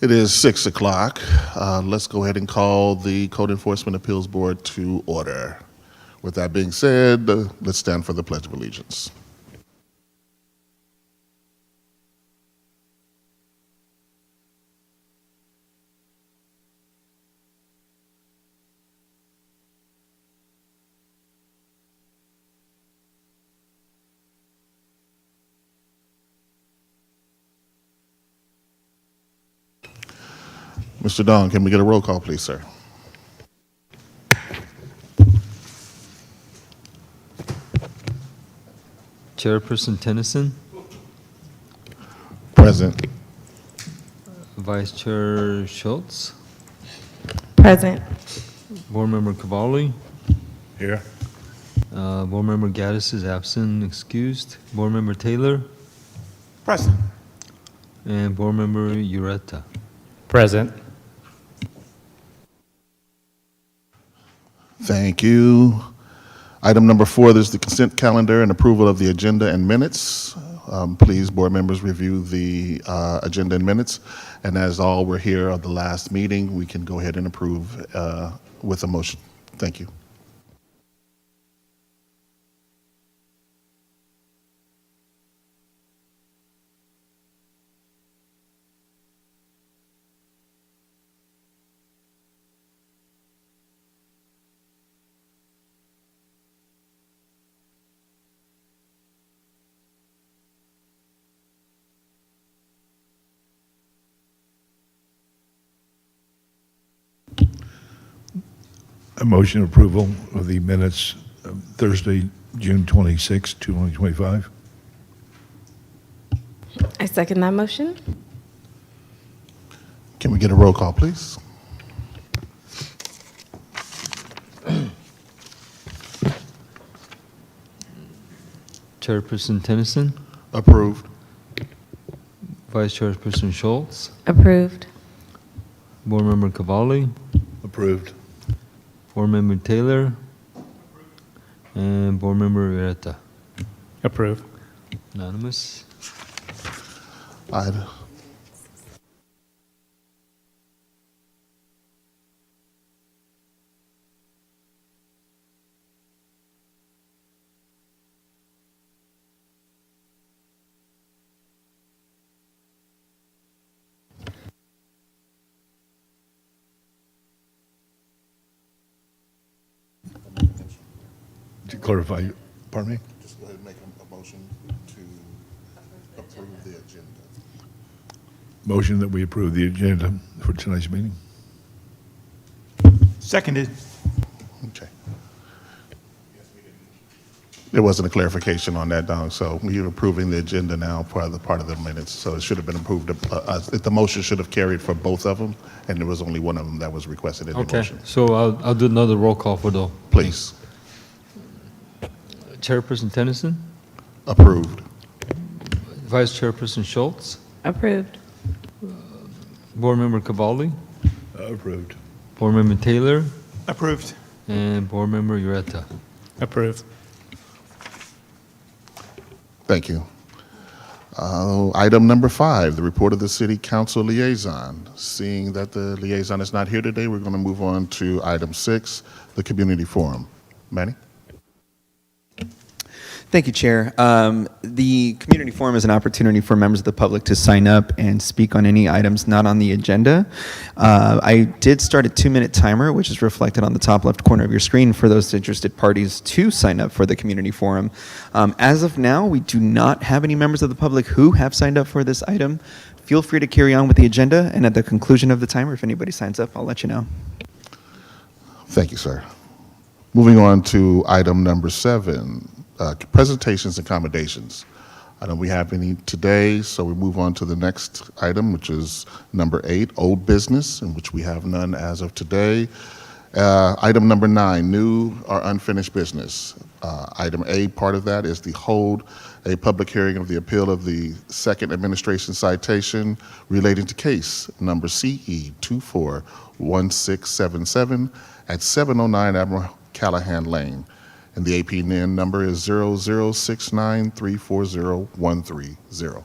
It is 6 o'clock. Let's go ahead and call the Code Enforcement Appeals Board to order. With that being said, let's stand for the Pledge of Allegiance. Mr. Don, can we get a roll call, please, sir? Chairperson Tennyson, Present. Vice Chair Schultz, Present. Board Member Cavalli, Here. Board Member Gaddis is absent, excused. Board Member Taylor, Present. and Board Member Ureta. Present. Thank you. Item number 4, there's the consent calendar and approval of the agenda and minutes. Please, board members, review the agenda and minutes. And as all were here at the last meeting, we can go ahead and approve with a motion. Thank you. A motion approval of the minutes of Thursday, June 26, 2025. I second that motion. Can we get a roll call, please? Chairperson Tennyson, Approved. Vice Chairperson Schultz, Approved. Board Member Cavalli, Approved. Board Member Taylor, and Board Member Ureta. Approved. Unanimous. Item. To clarify, pardon me? Just go ahead and make a motion to approve the agenda. Motion that we approve the agenda for tonight's meeting. Seconded. Okay. There wasn't a clarification on that, Don, so we're approving the agenda now, part of the minutes, so it should have been approved. The motion should have carried for both of them, and there was only one of them that was requested in the Okay, motion. so I'll do another roll call for the Please. Chairperson Tennyson, Approved. Vice Chairperson Schultz, Approved. Board Member Cavalli, Approved. Board Member Taylor, Approved. and Board Member Ureta. Approved. Thank you. Item number 5, the report of the City Council Liaison. Seeing that the liaison is not here today, we're going to move on to item 6, the Community Forum. Manny? Thank you, Chair. The community forum is an opportunity for members of the public to sign up and speak on any items not on the agenda. I did start a 2-minute timer, which is reflected on the top left corner of your screen for those interested parties to sign up for the community forum. As of now, we do not have any members of the public who have signed up for this item. Feel free to carry on with the agenda, and at the conclusion of the timer, if anybody signs up, I'll let you know. Thank you, sir. Moving on to item number 7, presentations and accommodations. I don't we have any today, so we move on to the next item, which is number 8, old business, in which we have none as of today. Item number 9, new or unfinished business. Item A, part of that is the hold a public hearing of the appeal of the second administration citation relating to case number CE 241677 at 709 Admiral Callahan Lane. And the APN number is 0069340130.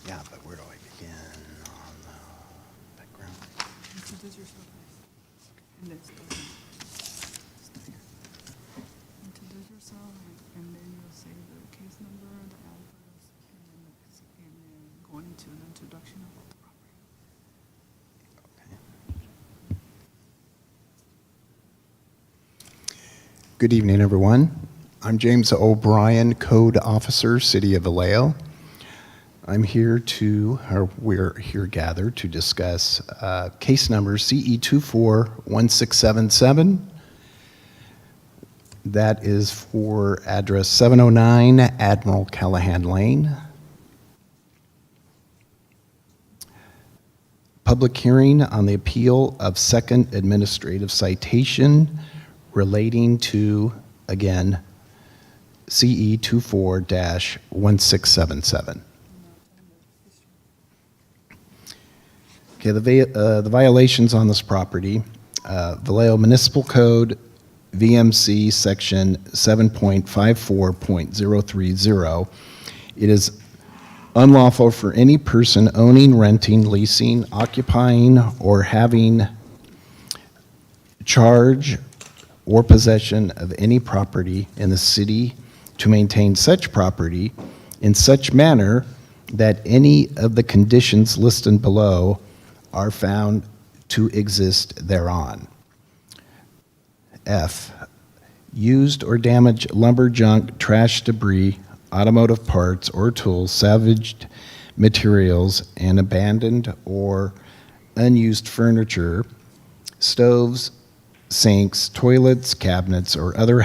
Yeah, but where do I begin on the background? Introduce yourself first. And then start here. Start here. Introduce yourself, and then you'll say the case number, the address, and then going into an introduction about the property. Good evening, everyone. I'm James O'Brien, Code Officer, City of Vallejo. We're here gathered to discuss case number CE241677. That is for address 709 Admiral Callahan Lane. Public hearing on the appeal of second administrative citation relating to, again, CE 24-1677. Okay, the violations on this property, Vallejo Municipal Code, VMC Section 7.54.030. It is unlawful for any person owning, renting, leasing, occupying, or having charge or possession of any property in the city to maintain such property in such manner that any of the conditions listed below are found to exist thereon. F, used or damaged lumber, junk, trash, debris, automotive parts or tools, salvaged materials, and abandoned or unused furniture, stoves, sinks, toilets, cabinets, or other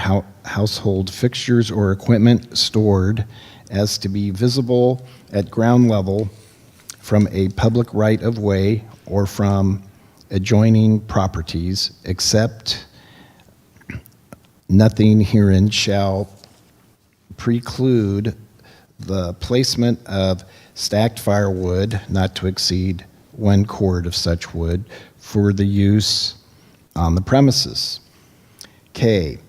household fixtures or equipment stored as to be visible at ground level from a public right-of-way or from adjoining properties, except nothing herein shall preclude the placement of stacked firewood not to exceed 1 cord of such wood for the use on the premises. K,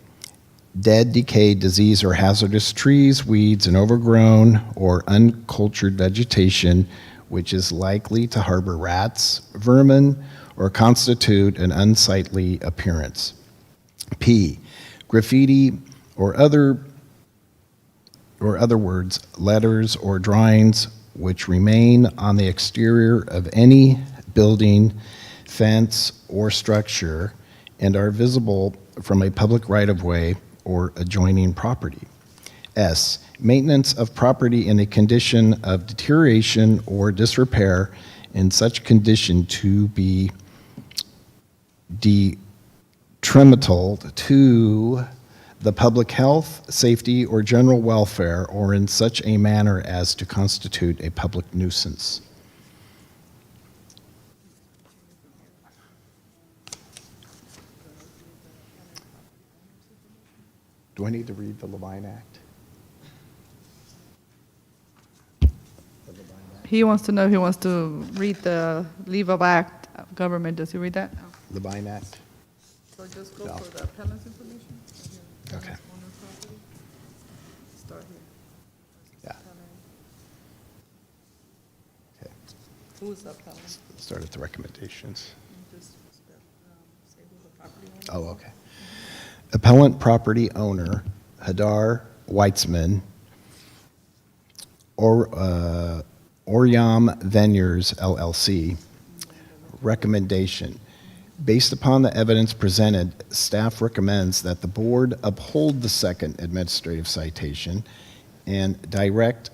dead, decayed, diseased, or hazardous trees, weeds, and overgrown or uncultured vegetation which is likely to harbor rats, vermin, or constitute an unsightly appearance. P, graffiti or other words, letters, or drawings which remain on the exterior of any building, fence, or structure and are visible from a public right-of-way or adjoining property. S, maintenance of property in a condition of deterioration or disrepair in such condition to be detrimental to the public health, safety, or general welfare, or in such a manner as to constitute a public nuisance. Do I need to read the Levine Act? He wants to know if he wants to read the Leave of Act of Government. Does he read that? Levine Act? So just go No. for the appellant's information. Okay. Start here. Yeah. Okay. Who's the appellant? Start at the recommendations. Just say who the property owner is. Oh, okay. Appellant property owner, Hadar Weitzman, or Oriam Venues LLC. Recommendation. Based upon the evidence presented, staff recommends that the board uphold the second administrative citation and direct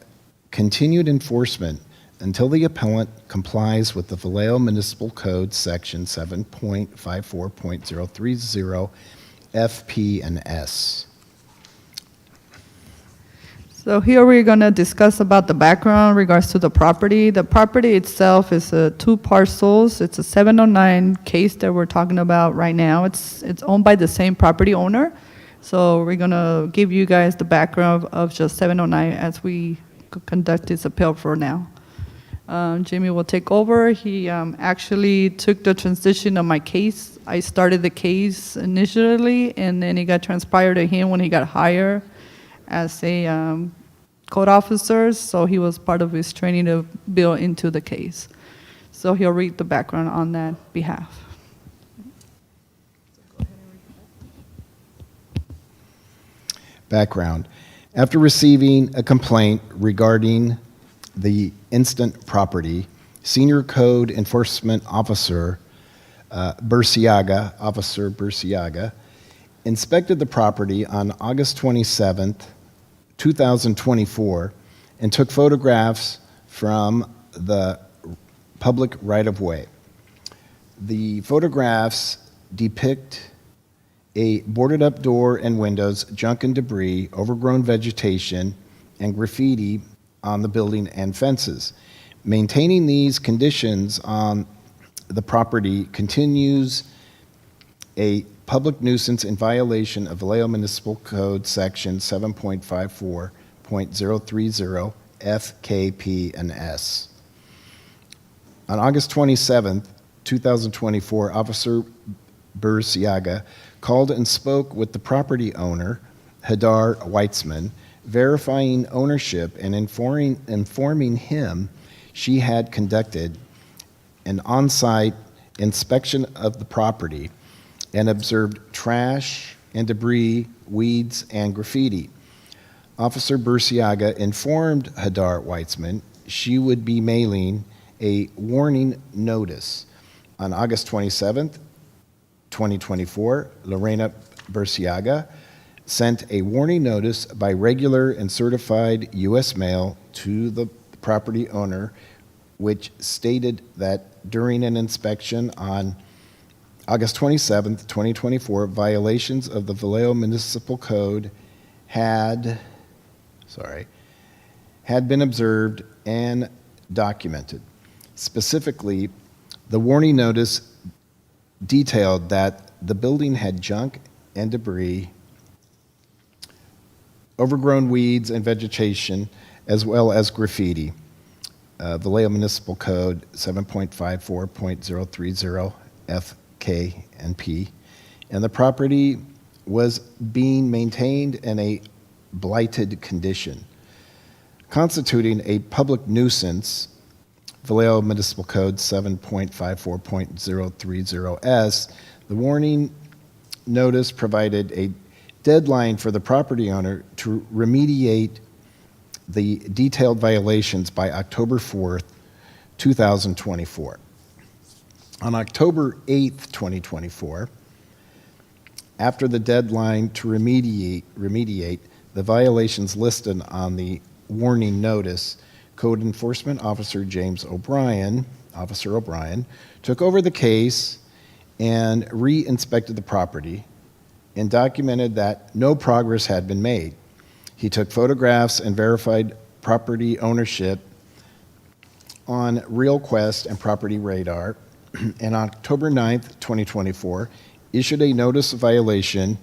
continued enforcement until the appellant complies with the Vallejo Municipal Code Section 7.54.030 F, P, and S. So here we're going to discuss about the background in regards to the property. The property itself is 2 parcels. It's a 709 case that we're talking about right now. It's owned by the same property owner. So we're going to give you guys the background of just 709 as we conduct this appeal for now. Jamie will take over. He actually took the transition of my case. I started the case initially, and then it got transpired to him when he got hired as a code officers, so he was part of his training to build into the case. So he'll read the background on that behalf. Background. After receiving a complaint regarding the instant property, Senior Code Enforcement Officer Officer Burciaga, inspected the property on August 27th, 2024, and took photographs from the public right-of-way. The photographs depict a boarded-up door and windows, junk and debris, overgrown vegetation, and graffiti on the building and fences. Maintaining these conditions on the property continues a public nuisance in violation of Vallejo Municipal Code Section 7.54.030 F, K, P, and S. On August 27th, 2024, Officer Burciaga called and spoke with the property owner, Hadar Weitzman, verifying ownership and informing him she had conducted an on-site inspection of the property and observed trash and debris, weeds, and graffiti. Officer Burciaga informed Hadar Weitzman she would be mailing a warning notice. On August 27th, 2024, Lorena Burciaga sent a warning notice by regular and certified U.S. mail to the property owner, which stated that during an inspection on August 27th, 2024, violations of the Vallejo Municipal Code had been observed and documented. Specifically, the warning notice detailed that the building had junk and debris, overgrown weeds and vegetation, as well as graffiti. Vallejo Municipal Code 7.54.030 F, K, and P. And the property was being maintained in a blighted condition. Constituting a public nuisance, Vallejo Municipal Code 7.54.030 S, the warning notice provided a deadline for the property owner to remediate the detailed violations by October 4th, 2024. On October 8th, 2024, after the deadline to remediate the violations listed on the warning notice, Code Enforcement Officer Officer O'Brien, took over the case and re-inspected the property and documented that no progress had been made. He took photographs and verified property ownership on RealQuest and Property Radar, and on October 9th, 2024, issued a notice of violation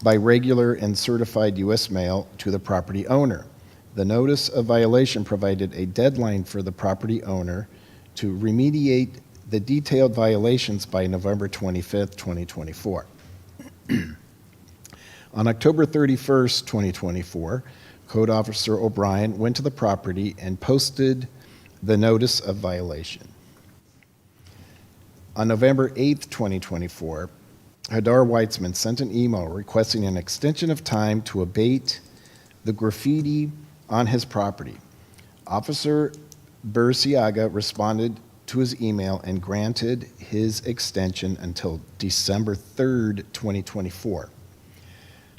by regular and certified U.S. mail to the property owner. The notice of violation provided a deadline for the property owner to remediate the detailed violations by November 25th, 2024. On October 31st, 2024, Code Officer O'Brien went to the property and posted the notice of violation. On November 8th, 2024, Hadar Weitzman sent an email requesting an extension of time to abate the graffiti on his property. Officer Burciaga responded to his email and granted his extension until December 3rd, 2024.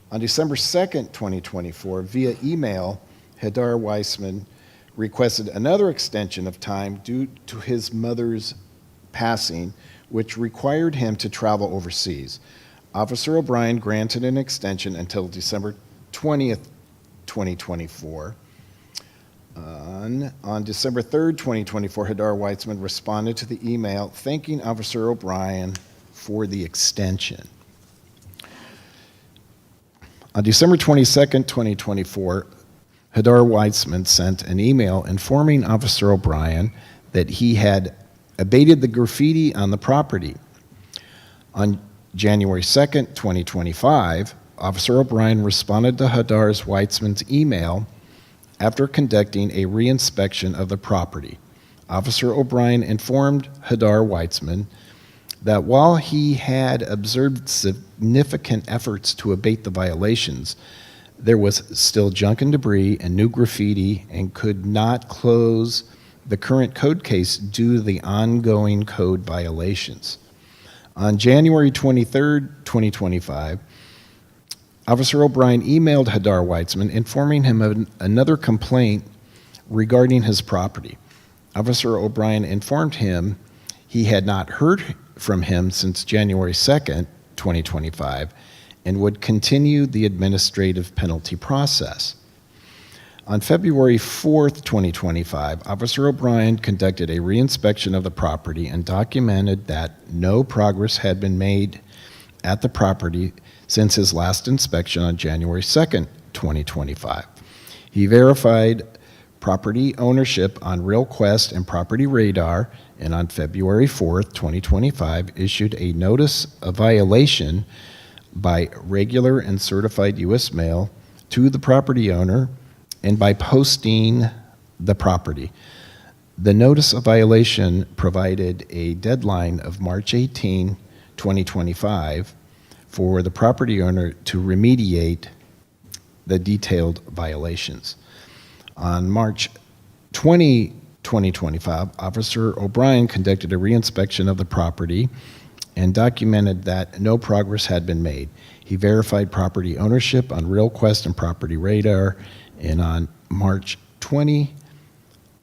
On December 2nd, 2024, via email, Hadar Weitzman requested another extension of time due to his mother's passing, which required him to travel overseas. Officer O'Brien granted an extension until December 20th, 2024. On December 3rd, 2024, Hadar Weitzman responded to the email thanking Officer O'Brien for the extension. On December 22nd, 2024, Hadar Weitzman sent an email informing Officer O'Brien that he had abated the graffiti on the property. On January 2nd, 2025, Officer O'Brien responded to Hadar Weitzman's email after conducting a reinspection of the property. Officer O'Brien informed Hadar Weitzman that while he had observed significant efforts to abate the violations, there was still junk and debris and new graffiti and could not close the current code case due to the ongoing code violations. On January 23rd, 2025, Officer O'Brien emailed Hadar Weitzman informing him of another complaint regarding his property. Officer O'Brien informed him he had not heard from him since January 2nd, 2025, and would continue the administrative penalty process. On February 4th, 2025, Officer O'Brien conducted a reinspection of the property and documented that no progress had been made at the property since his last inspection on January 2nd, 2025. He verified property ownership on RealQuest and Property Radar, and on February 4th, 2025, issued a notice of violation by regular and certified U.S. mail to the property owner and by posting the property. The notice of violation provided a deadline of March 18, 2025, for the property owner to remediate the detailed violations. On March 20, 2025, Officer O'Brien conducted a reinspection of the property and documented that no progress had been made. He verified property ownership on RealQuest and Property Radar, and on March 20,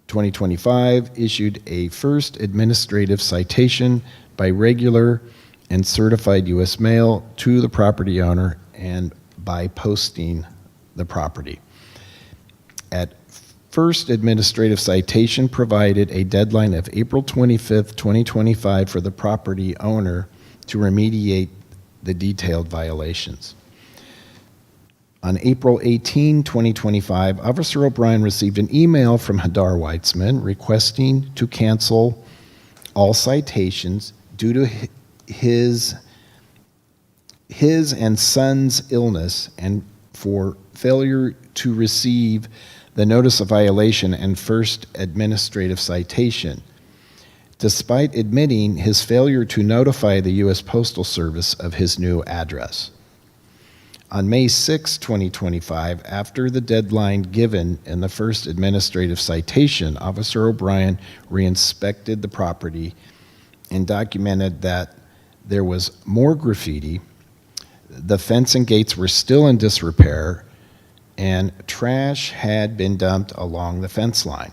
2025, issued a first administrative citation by regular and certified U.S. mail to the property owner and by posting the property. At first administrative citation provided a deadline of April 25th, 2025 for the property owner to remediate the detailed violations. On April 18, 2025, Officer O'Brien received an email from Hadar Weitzman requesting to cancel all citations due to his and son's illness and for failure to receive the notice of violation and first administrative citation, despite admitting his failure to notify the U.S. Postal Service of his new address. On May 6, 2025, after the deadline given in the first administrative citation, Officer O'Brien reinspected the property and documented that there was more graffiti, the fence and gates were still in disrepair, and trash had been dumped along the fence line.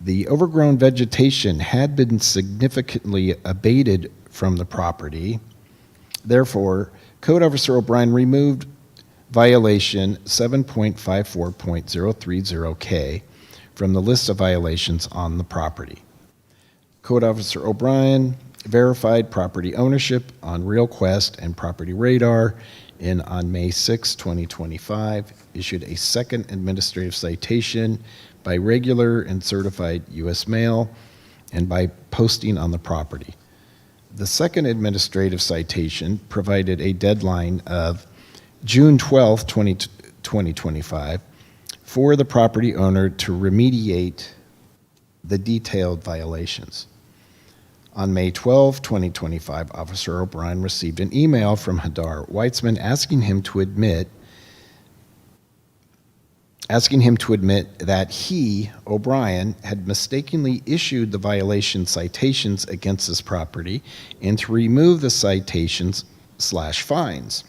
The overgrown vegetation had been significantly abated from the property. Therefore, Code Officer O'Brien removed violation 7.54.030K from the list of violations on the property. Code Officer O'Brien verified property ownership on RealQuest and Property Radar, and on May 6, 2025, issued a second administrative citation by regular and certified U.S. mail and by posting on the property. The second administrative citation provided a deadline of June 12, 2025, for the property owner to remediate the detailed violations. On May 12, 2025, Officer O'Brien received an email from Hadar Weitzman asking him to admit that he, O'Brien, had mistakenly issued the violation citations against his property and to remove the citations/fines.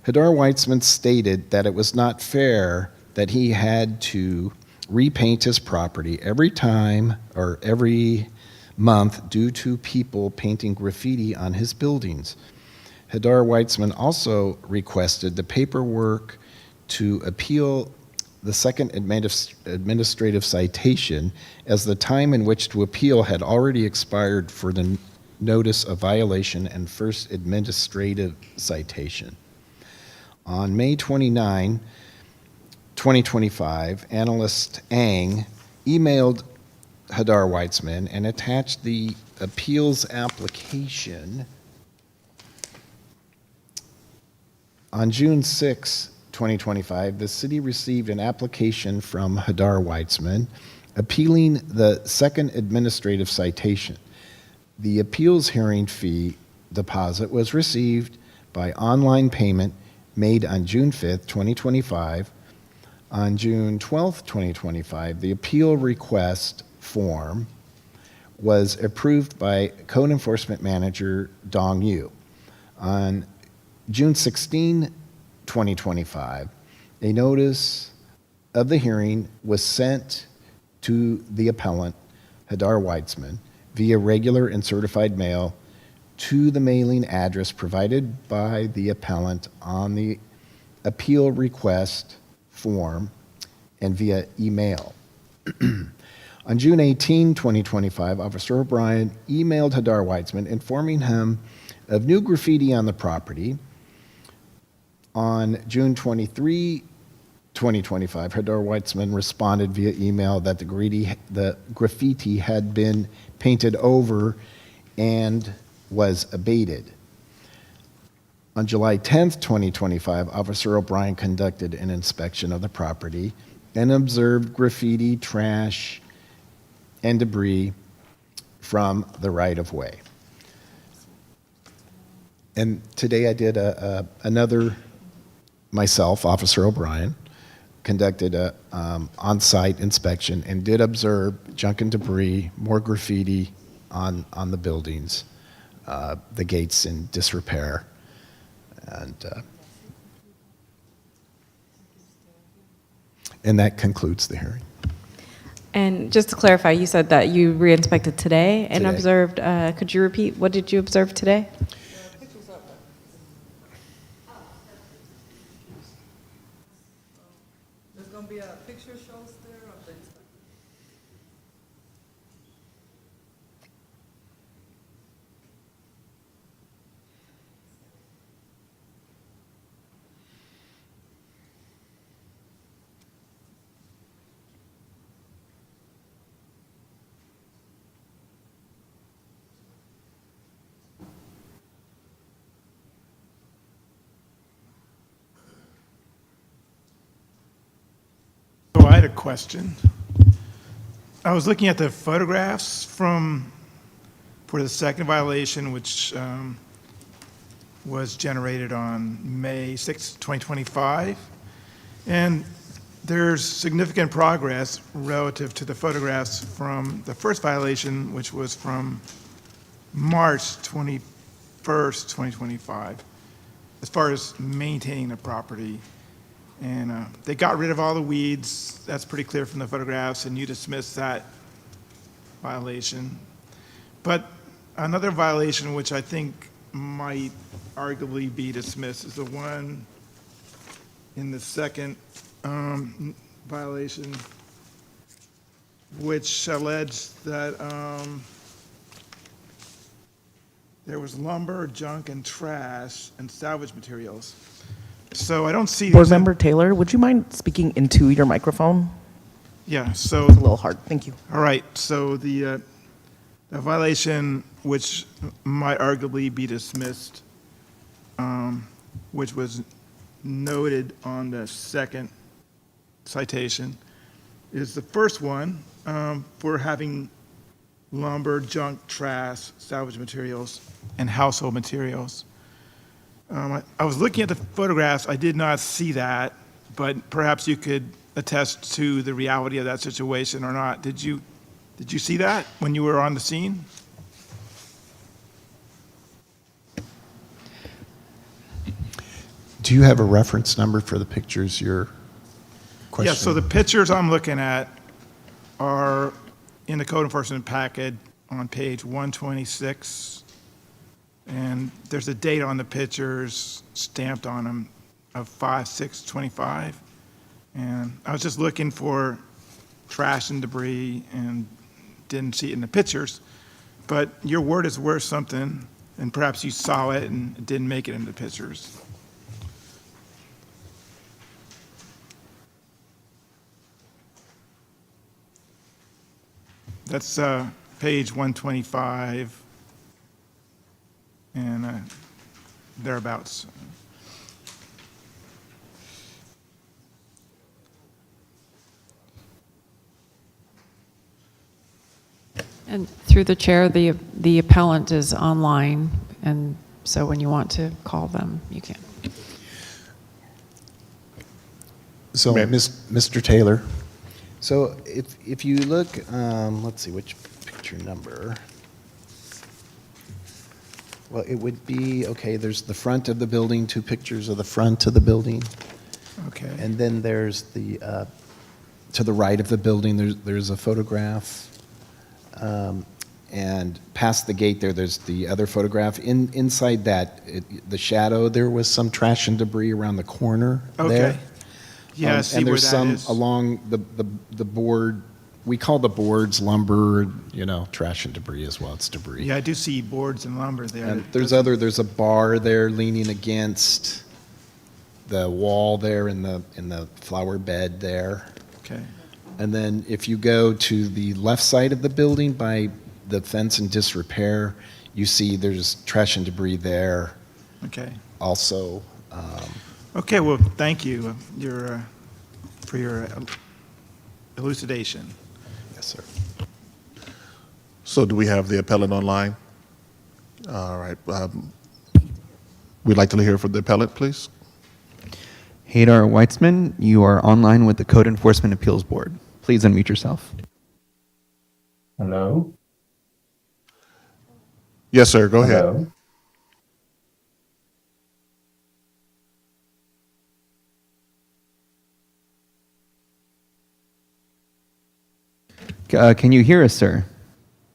Hadar Weitzman stated that it was not fair that he had to repaint his property every time or every month due to people painting graffiti on his buildings. Hadar Weitzman also requested the paperwork to appeal the second administrative citation, as the time in which to appeal had already expired for the notice of violation and first administrative citation. On May 29, 2025, analyst Ang emailed Hadar Weitzman and attached the appeals application. On June 6, 2025, the city received an application from Hadar Weitzman appealing the second administrative citation. The appeals hearing fee deposit was received by online payment made on June 5th, 2025. On June 12th, 2025, the appeal request form was approved by Code Enforcement Manager Dong Yu. On June 16, 2025, a notice of the hearing was sent to the appellant, Hadar Weitzman, via regular and certified mail to the mailing address provided by the appellant on the appeal request form and via email. On June 18, 2025, Officer O'Brien emailed Hadar Weitzman informing him of new graffiti on the property. On June 23, 2025, Hadar Weitzman responded via email that the graffiti had been painted over and was abated. On July 10th, 2025, Officer O'Brien conducted an inspection of the property and observed graffiti, trash, and debris from the right-of-way. And today I did myself, Officer O'Brien, conducted a on-site inspection and did observe junk and debris, more graffiti on the buildings, the gates in disrepair. And that concludes the hearing. And just to clarify, you said that you re-inspected today and Today. observed, could you repeat, what did you observe today? There's going to be a picture shows there of the inspection. So I had a question. I was looking at the photographs for the second violation, which was generated on May 6, 2025. And there's significant progress relative to the photographs from the first violation, which was from March 21st, 2025, as far as maintaining the property. And they got rid of all the weeds. That's pretty clear from the photographs, and you dismissed that violation. But another violation, which I think might arguably be dismissed, is the one in the second violation, which alleged that there was lumber, junk, and trash, and salvage materials. So I don't see Board these in- Member Taylor, would you mind speaking into your microphone? Yeah, so, It's a little hard. Thank you. all right, so the violation, which might arguably be dismissed, which was noted on the second citation, is the first one for having lumber, junk, trash, salvage materials, and household materials. I was looking at the photographs. I did not see that, but perhaps you could attest to the reality of that situation or not. Did you see that when you were on the scene? Do you have a reference number for the pictures you're questioning? Yeah, so the pictures I'm looking at are in the code enforcement packet on page 126. And there's a date on the pictures stamped on them of 5/6/25. And I was just looking for trash and debris and didn't see it in the pictures. But your word is worth something, and perhaps you saw it and it didn't make it in the pictures. That's page 125 and thereabouts. And through the chair, the appellant is online, and so when you want to call them, you can. So, Ma'am. Mr. Taylor, so if you look, let's see, which picture number? Well, it would be, okay, there's the front of the building, two pictures of the front of the building. Okay. And then there's the, to the right of the building, there's a photograph. And past the gate there, there's the other photograph. Inside that, the shadow, there was some trash and debris around the corner there. Okay. Yeah, I see And where there's that some is. along the board, we call the boards lumber, trash and debris as well, it's debris. Yeah, I do see boards and lumber there. And that there's doesn't- there's a bar there leaning against the wall there in the flower bed there. Okay. And then if you go to the left side of the building by the fence and disrepair, you see there's trash and debris there Okay. also. Okay, well, thank you for your elucidation. Yes, sir. So do we have the appellant online? All right. We'd like to hear from the appellant, please. Hadar Weitzman, you are online with the Code Enforcement Appeals Board. Please unmute yourself. Hello? Yes, sir. Go ahead. Hello? Can you hear us, sir?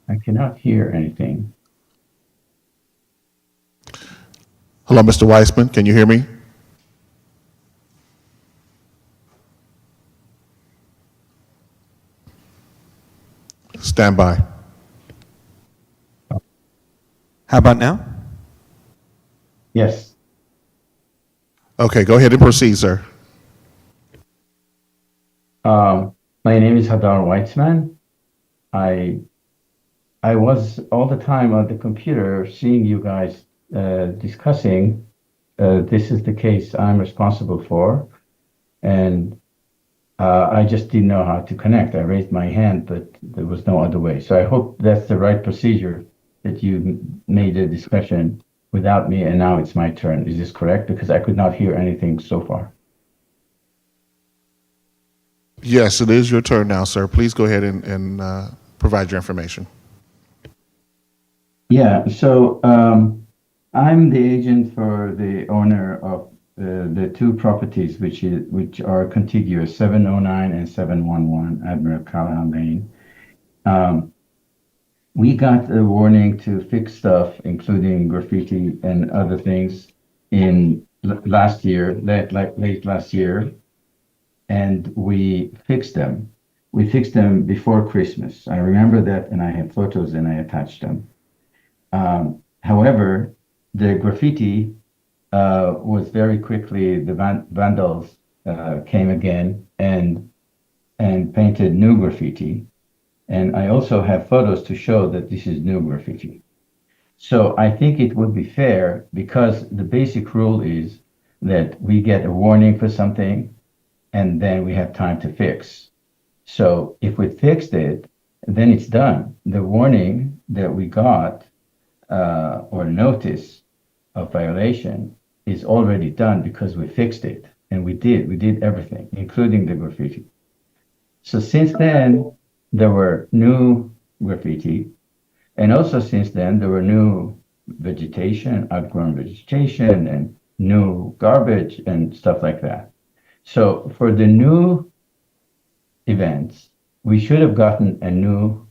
I cannot hear anything. Hello, Mr. Weissman. Can you hear me? Stand by. How about now? Yes. Okay, go ahead and proceed, sir. My name is Hadar Weitzman. I was all the time on the computer seeing you guys discussing. This is the case I'm responsible for, and I just didn't know how to connect. I raised my hand, but there was no other way. So I hope that's the right procedure, that you made a discussion without me, and now it's my turn. Is this correct? Because I could not hear anything so far. Yes, it is your turn now, sir. Please go ahead and provide your information. Yeah, so I'm the agent for the owner of the two properties which are contiguous, 709 and 711 Admiral Callahan Lane. We got a warning to fix stuff, including graffiti and other things, in last year, late last year, and we fixed them. We fixed them before Christmas. I remember that, and I have photos, and I attached them. However, the graffiti was very quickly, the vandals came again and painted new graffiti. And I also have photos to show that this is new graffiti. So I think it would be fair, because the basic rule is that we get a warning for something and then we have time to fix. So if we fixed it, then it's done. The warning that we got or notice of violation is already done because we fixed it. And we did everything, including the graffiti. So since then, there were new graffiti. And also since then, there were new vegetation, outgrown vegetation, and new garbage and stuff like that. So for the new events, we should have gotten a new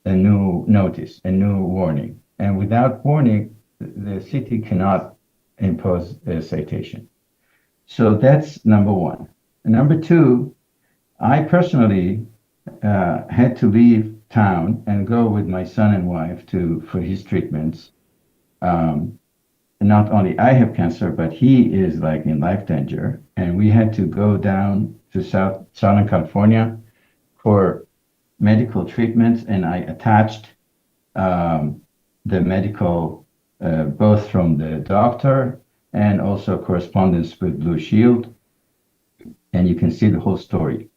notice, a new warning. And without warning, the city cannot impose a citation. So that's number one. And number two, I personally had to leave town and go with my son and wife for his treatments. Not only I have cancer, but he is like in life danger. And we had to go down to Southern California for medical treatments. And I attached the medical, both from the doctor and also correspondence with Blue Shield. And you can see the whole story.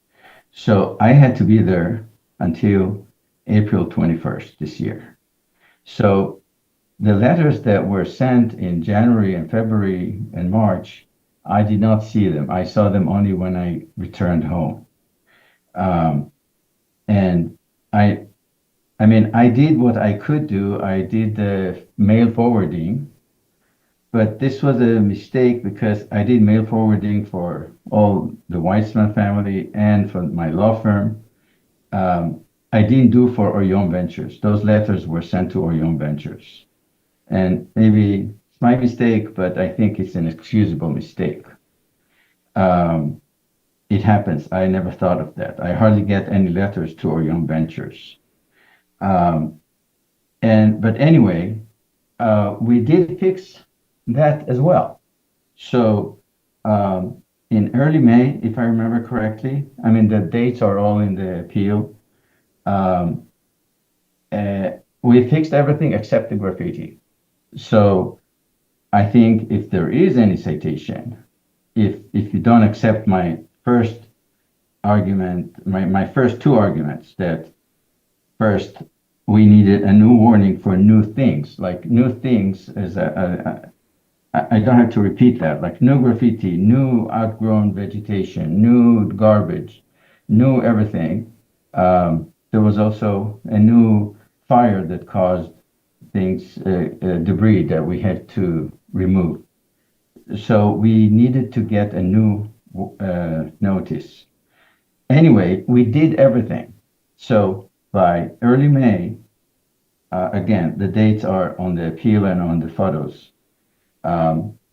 So I had to be there until April 21st this year. So the letters that were sent in January and February and March, I did not see them. I saw them only when I returned home. And I mean, I did what I could do. I did the mail forwarding, but this was a mistake because I did mail forwarding for all the Weitzman family and for my law firm. I didn't do for Orion Ventures. Those letters were sent to Orion Ventures. And maybe it's my mistake, but I think it's an excusable mistake. It happens. I never thought of that. I hardly get any letters to Orion Ventures. But anyway, we did fix that as well. So in early May, if I remember correctly, I mean, the dates are all in the appeal. We fixed everything except the graffiti. So I think if there is any citation, if you don't accept my first argument, my first two arguments, that first, we needed a new warning for new things. Like new things is I don't have to repeat that. Like new graffiti, new outgrown vegetation, new garbage, new everything. There was also a new fire that caused things, debris that we had to remove. So we needed to get a new notice. Anyway, we did everything. So by early May, again, the dates are on the appeal and on the photos.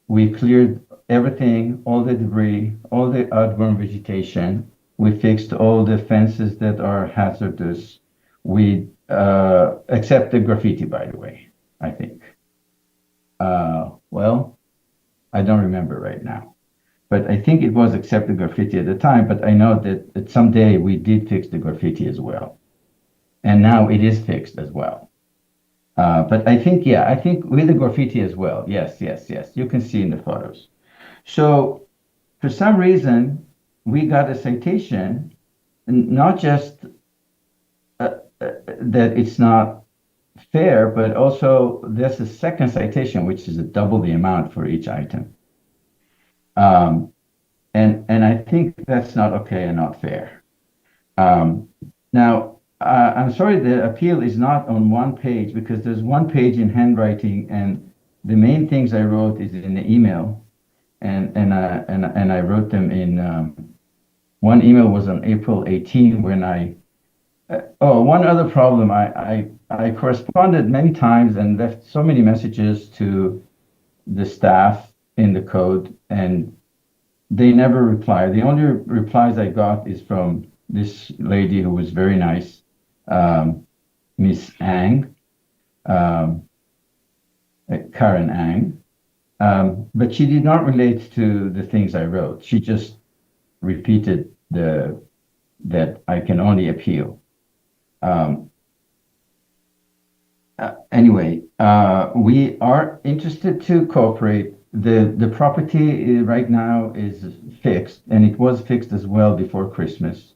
We cleared everything, all the debris, all the outgrown vegetation. We fixed all the fences that are hazardous. We, except the graffiti, by the way, I think. Well, I don't remember right now. But I think it was except the graffiti at the time, but I know that someday we did fix the graffiti as well. And now it is fixed as well. But I think, yeah, I think with the graffiti as well. Yes, yes, yes. You can see in the photos. So for some reason, we got a citation, not just that it's not fair, but also there's a second citation, which is double the amount for each item. And I think that's not okay and not fair. Now, I'm sorry, the appeal is not on one page because there's one page in handwriting, and the main things I wrote is in the email, and I wrote them in one email was on April 18 when one other problem, I corresponded many times and left so many messages to the staff in the code, and they never reply. The only replies I got is from this lady who was very nice, Miss Ang, Karen Ang, but she did not relate to the things I wrote. She just repeated that I can only appeal. Anyway, we are interested to cooperate. The property right now is fixed, and it was fixed as well before Christmas.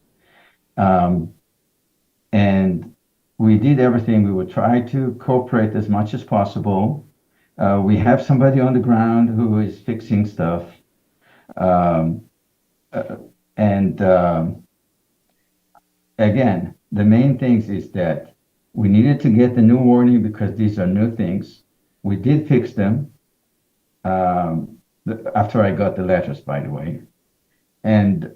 And we did everything. We would try to cooperate as much as possible. We have somebody on the ground who is fixing stuff. Again, the main things is that we needed to get the new warning because these are new things. We did fix them after I got the letters, by the way. And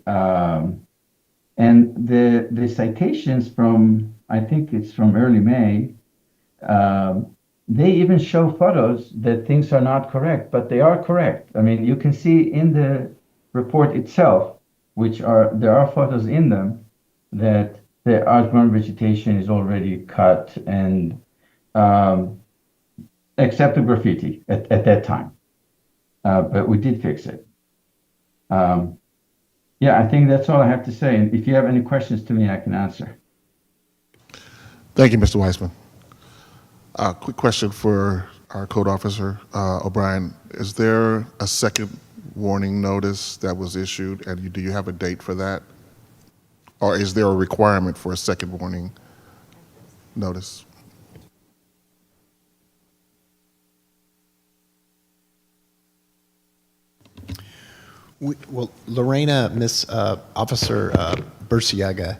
the citations from, I think it's from early May, they even show photos that things are not correct, but they are correct. I mean, you can see in the report itself, there are photos in them that the outgrown vegetation is already cut and except the graffiti at that time. But we did fix it. Yeah, I think that's all I have to say. And if you have any questions to me, I can answer. Thank you, Mr. Weissman. Quick question for our code officer, O'Brien. Is there a second warning notice that was issued, and do you have a date for that? Or is there a requirement for a second warning? notice? Well, Lorena, Miss Officer Burciaga,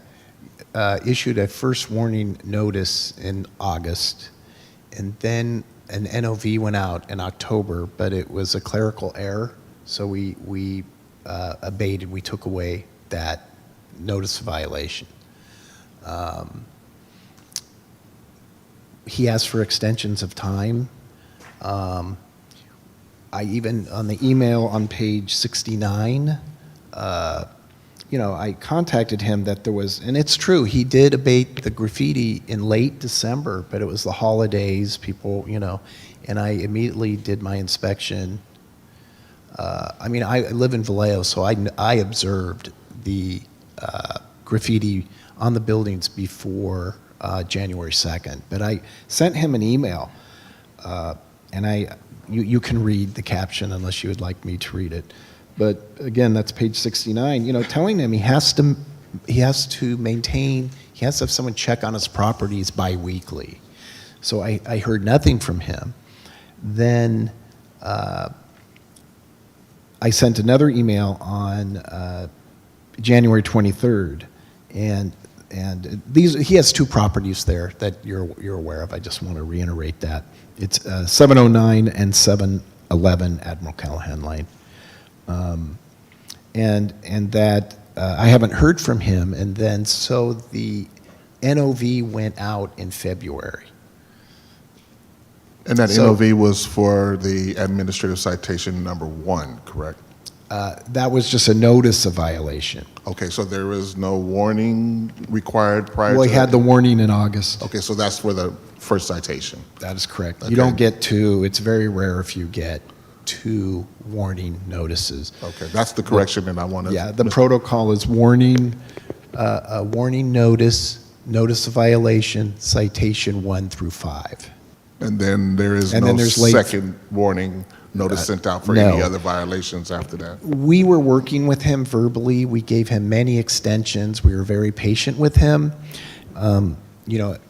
issued a first warning notice in August, and then an NOV went out in October, but it was a clerical error, so we abated, we took away that notice of violation. He asked for extensions of time. I even, on the email on page 69, I contacted him that there was, and it's true, he did abate the graffiti in late December, but it was the holidays, people, and I immediately did my inspection. I live in Vallejo, so I observed the graffiti on the buildings before January 2nd, but I sent him an email, and you can read the caption unless you would like me to read it. But again, that's page 69, telling him he has to maintain, he has to have someone check on his properties biweekly. So I heard nothing from him. Then I sent another email on January 23rd, and he has two properties there that you're aware of. I just want to reiterate that. It's 709 and 711 Admiral Callahan Lane. And that I haven't heard from him, and then so the NOV went out in February. And that So- NOV was for the administrative citation number 1, correct? That was just a notice of violation. Okay, so there is no warning required prior to Well, he had that? the warning in August. Okay, so that's for the first citation. That is correct. Okay. You don't get two. It's very rare if you get two warning notices. Okay, that's the correction that I want to... Yeah, the protocol is warning, a warning notice, notice of violation, citation 1 through 5. And then there is And no then there's late- second warning notice sent out for any no. other violations after that? We were working with him verbally. We gave him many extensions. We were very patient with him.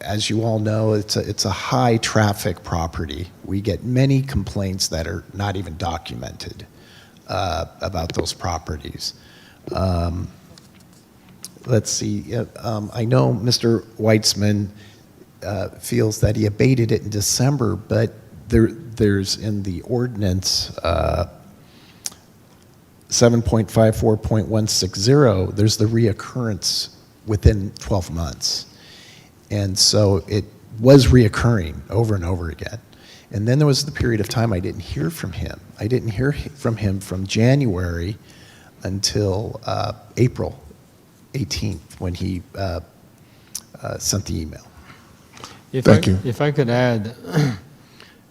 As you all know, it's a high traffic property. We get many complaints that are not even documented about those properties. Let's see. I know Mr. Weitzman feels that he abated it in December, but there's in the ordinance 7.54.160, there's the reoccurrence within 12 months. And so it was reoccurring over and over again. And then there was the period of time I didn't hear from him. I didn't hear from him from January until April 18th when he sent the email. Thank you. If I could add,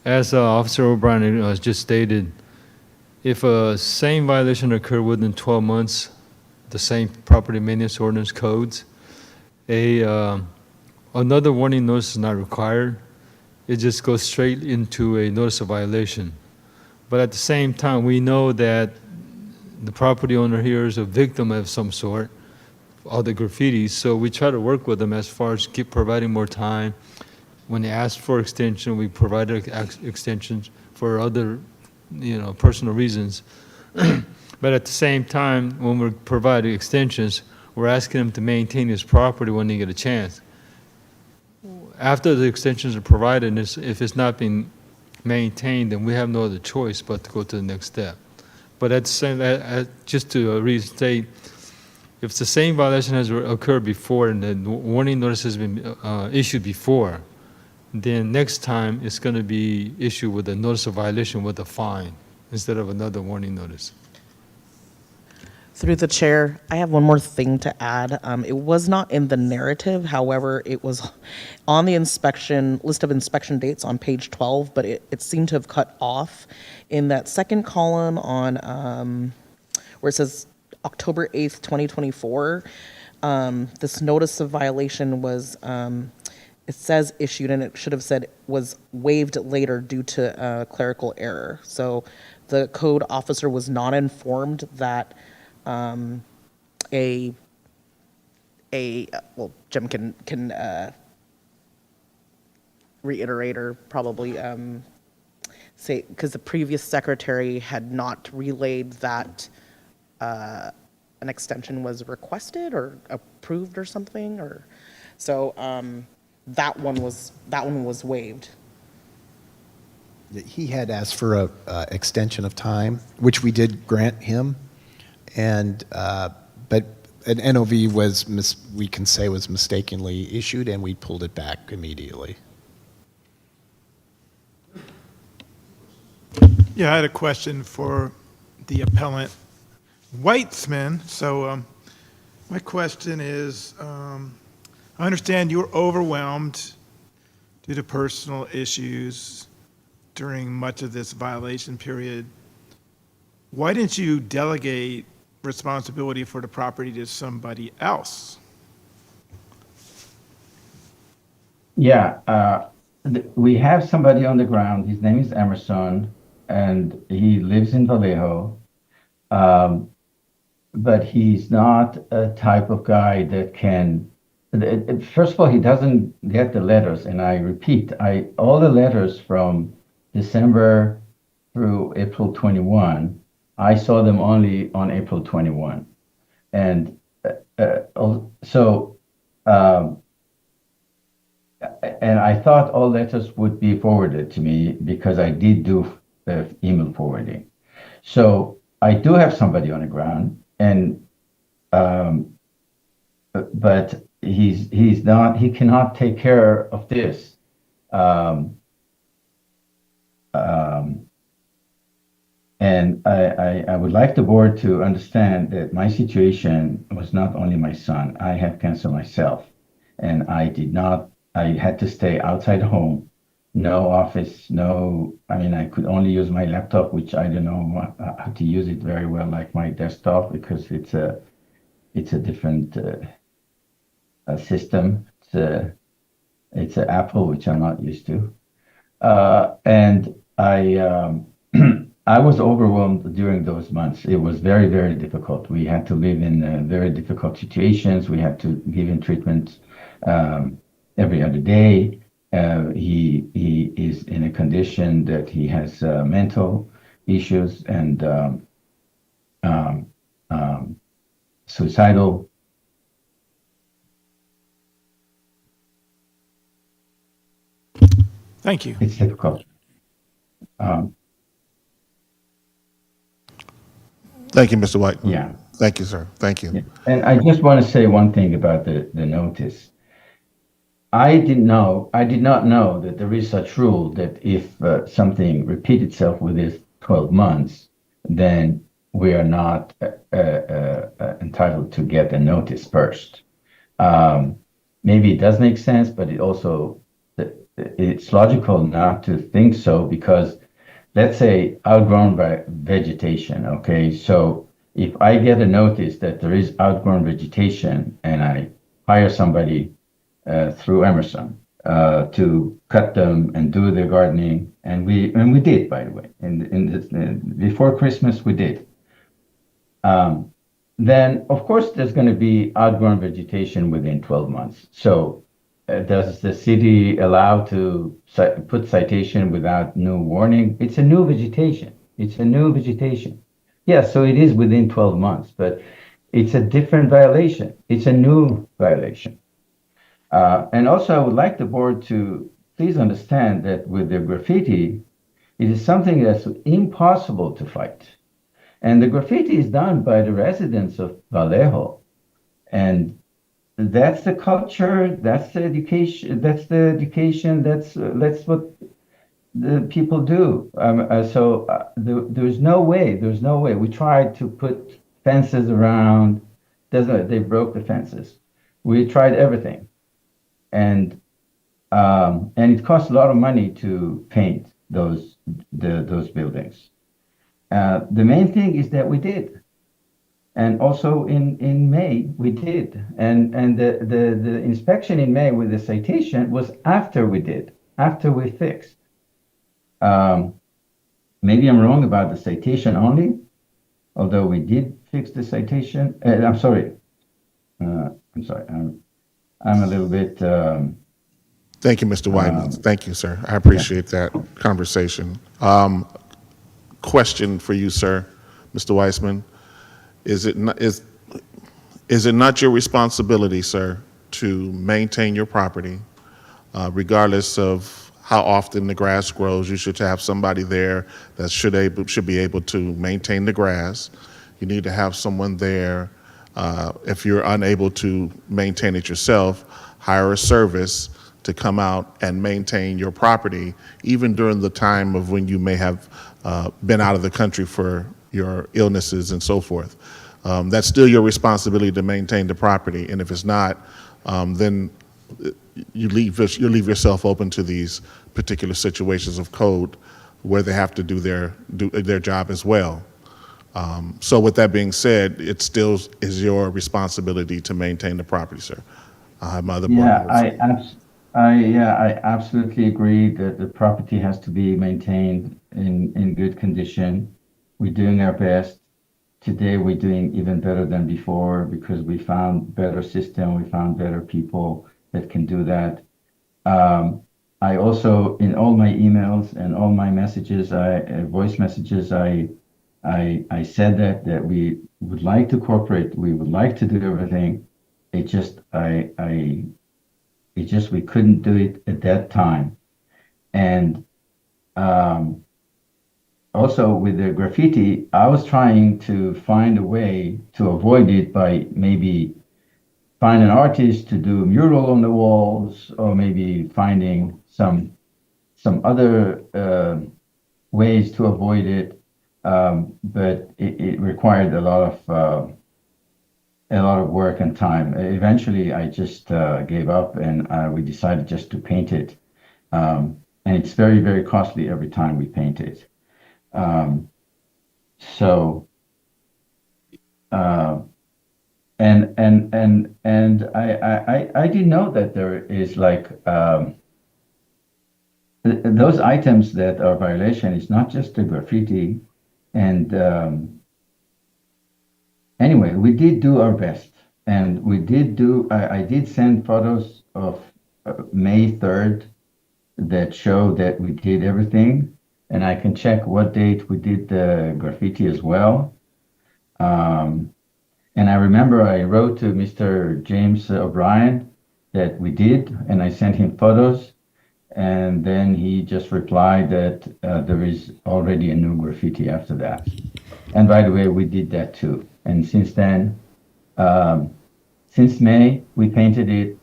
as Officer O'Brien has just stated, if a same violation occurred within 12 months, the same property maintenance ordinance codes, another warning notice is not required. It just goes straight into a notice of violation. But at the same time, we know that the property owner here is a victim of some sort, all the graffiti, so we try to work with them as far as keep providing more time. When they ask for extension, we provided extensions for other, personal reasons. But at the same time, when we're providing extensions, we're asking them to maintain his property when they get a chance. After the extensions are provided, if it's not being maintained, then we have no other choice but to go to the next step. But at the same, just to restate, if the same violation has occurred before and the warning notice has been issued before, then next time it's going to be issued with a notice of violation with a fine instead of another warning notice. Through the chair, I have one more thing to add. It was not in the narrative, however, it was on the list of inspection dates on page 12, but it seemed to have cut off in that second column on where it says October 8th, 2024. This notice of violation was, it says issued, and it should have said was waived later due to clerical error. So the code officer was not informed that well, Jim can reiterate or probably say, because the previous secretary had not relayed that an extension was requested or approved or something, or, so that one was waived. He had asked for a extension of time, which we did grant him, and but an NOV was we can say was mistakenly issued, and we pulled it back immediately. Yeah, I had a question for the appellant Weitzman. So my question is, I understand you were overwhelmed due to personal issues during much of this violation period. Why didn't you delegate responsibility for the property to somebody else? Yeah, we have somebody on the ground. His name is Emerson, and he lives in Vallejo. But he's not a type of guy that can. First of all, he doesn't get the letters, and I repeat, all the letters from December through April 21, I saw them only on April 21, and so. And I thought all letters would be forwarded to me because I did do email forwarding. So I do have somebody on the ground, and but he cannot take care of this. And I would like the board to understand that my situation was not only my son. I have cancer myself, and I had to stay outside home, no office, I could only use my laptop, which I don't know how to use it very well, like my desktop, because it's a different system. It's an Apple, which I'm not used to. And I was overwhelmed during those months. It was very, very difficult. We had to live in very difficult situations. We had to give him treatment every other day. He is in a condition that he has mental issues and suicidal. Thank you. It's difficult. Thank you, Mr. White. Yeah. Thank you, sir. Thank you. Yeah. And I just want to say one thing about the notice. I did not know that there is such rule that if something repeats itself within 12 months, then we are not entitled to get a notice first. Maybe it does make sense, but it's logical not to think so, because let's say outgrown by vegetation, okay? So if I get a notice that there is outgrown vegetation and I hire somebody through Emerson to cut them and do the gardening, and we did, by the way, before Christmas we did. Then of course there's going to be outgrown vegetation within 12 months. So does the city allow to put citation without new warning? It's a new vegetation. It's a new vegetation. Yeah, so it is within 12 months, but it's a different violation. It's a new violation. And also, I would like the board to please understand that with the graffiti, it is something that's impossible to fight. And the graffiti is done by the residents of Vallejo. And that's the culture, that's the education, that's what the people do. There's no way. We tried to put fences around, they broke the fences. We tried everything. And it costs a lot of money to paint those buildings. The main thing is that we did, and also in May we did, and the inspection in May with the citation was after we fixed. Maybe I'm wrong about the citation only, although we did fix the citation. I'm sorry. I'm a little bit Thank you, Mr. Whiteman. Thank you, sir. I appreciate that conversation. Question for you, sir, Mr. Weissman. Is it not your responsibility, sir, to maintain your property, regardless of how often the grass grows? You should have somebody there that should be able to maintain the grass. You need to have someone there. If you're unable to maintain it yourself, hire a service to come out and maintain your property, even during the time of when you may have been out of the country for your illnesses and so forth. That's still your responsibility to maintain the property, and if it's not, then you leave yourself open to these particular situations of code where they have to do their job as well. So with that being said, it still is your responsibility to maintain the property, sir. I have my other board members. I absolutely agree that the property has to be maintained in good condition. We're doing our best. Today, we're doing even better than before because we found better system, we found better people that can do that. I also, in all my emails and all my messages, voice messages, I said that we would like to cooperate, we would like to do everything. It just, we couldn't do it at that time. And also with the graffiti, I was trying to find a way to avoid it by maybe find an artist to do a mural on the walls, or maybe finding some other ways to avoid it. But it required a lot of work and time. Eventually, I just gave up, and we decided just to paint it. And it's very, very costly every time we paint it. And I didn't know that there is like those items that are violation. It's not just the graffiti. And anyway, we did do our best, and we did do. I did send photos of May 3rd that show that we did everything, and I can check what date we did the graffiti as well. And I remember I wrote to Mr. James O'Brien that we did, and I sent him photos, and then he just replied that there is already a new graffiti after that. And by the way, we did that too. And since then, since May, we painted it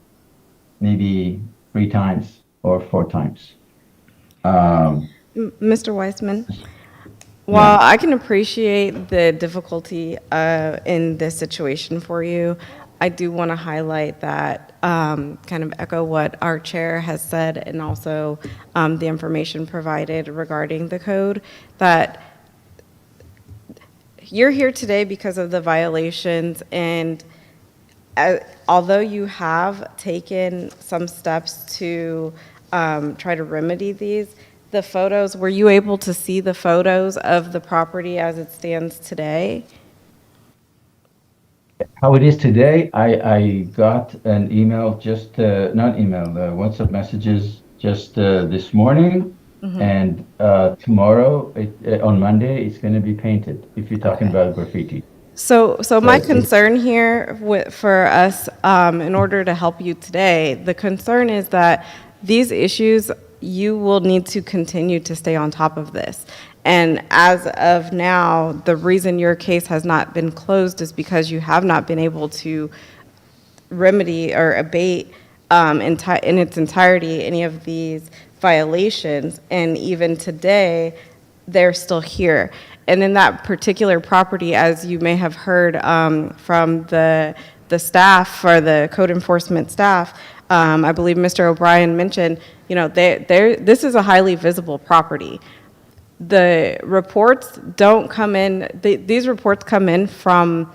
maybe 3 times or 4 times. Mr. Weissman, while I can appreciate the difficulty in this situation for you, I do want to highlight that, kind of echo what our chair has said, and also the information provided regarding the code, that you're here today because of the violations, and although you have taken some steps to try to remedy these, the photos, were you able to see the photos of the property as it stands today? How it is today, I got an email, just not email, WhatsApp messages just this morning. Mm-hmm. And tomorrow, on Monday, it's going to be painted, if you're talking about graffiti. So my concern here for us, in order to help you today, the concern is that these issues, you will need to continue to stay on top of this. And as of now, the reason your case has not been closed is because you have not been able to remedy or abate in its entirety any of these violations. And even today, they're still here. And in that particular property, as you may have heard from the staff, or the code enforcement staff, I believe Mr. O'Brien mentioned, you know, this is a highly visible property. The reports don't come in, these reports come in from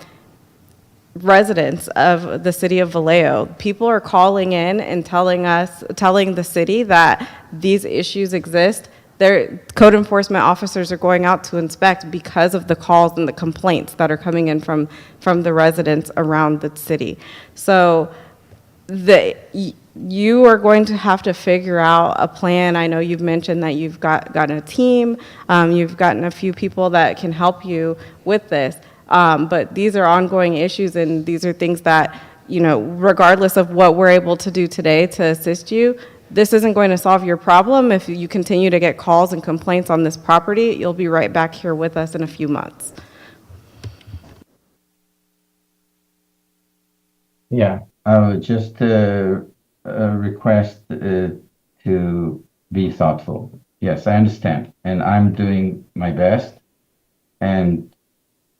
residents of the city of Vallejo. People are calling in and telling the city that these issues exist. Their code enforcement officers are going out to inspect because of the calls and the complaints that are coming in from the residents around the city. So you are going to have to figure out a plan. I know you've mentioned that you've gotten a team, you've gotten a few people that can help you with this, but these are ongoing issues, and these are things that, you know, regardless of what we're able to do today to assist you, this isn't going to solve your problem. If you continue to get calls and complaints on this property, you'll be right back here with us in a few months. Yeah, I would just request to be thoughtful. Yes, I understand, and I'm doing my best, and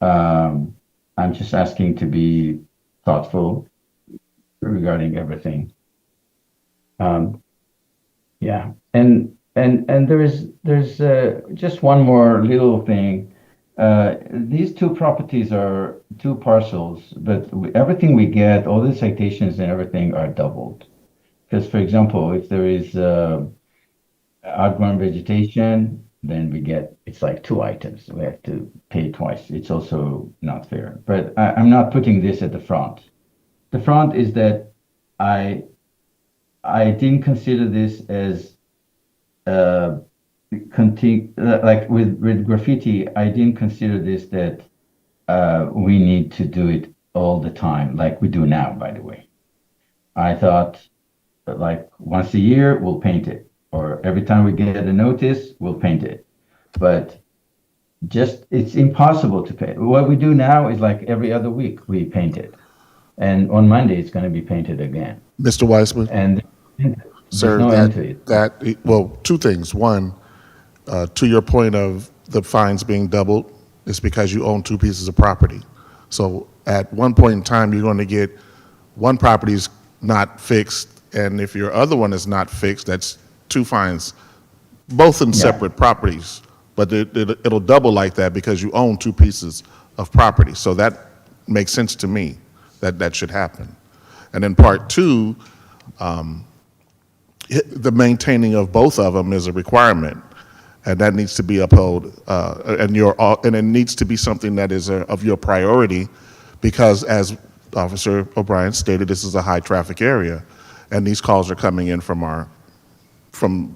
I'm just asking to be thoughtful regarding everything. Yeah, and there's just one more little thing. These two properties are two parcels, but everything we get, all the citations and everything are doubled. Because, for example, if there is outgrown vegetation, then it's like two items. We have to pay twice. It's also not fair. But I'm not putting this at the front. The front is that I didn't consider this as like with graffiti. I didn't consider this that we need to do it all the time, like we do now, by the way. I thought that like once a year we'll paint it, or every time we get a notice, we'll paint it. But just it's impossible to paint. What we do now is like every other week we paint it. And on Monday it's going to be painted again. Mr. Weissman? And there's Sir, no end to it. well, two things. One, to your point of the fines being doubled, it's because you own two pieces of property. So at one point in time, you're going to get one property's not fixed, and if your other one is not fixed, that's two fines, both in separate properties. But it'll double like that because you own two pieces of property. So that makes sense to me, that should happen. And then part two, the maintaining of both of them is a requirement, and that needs to be upheld, and it needs to be something that is of your priority, because as Officer O'Brien stated, this is a high traffic area, and these calls are coming in from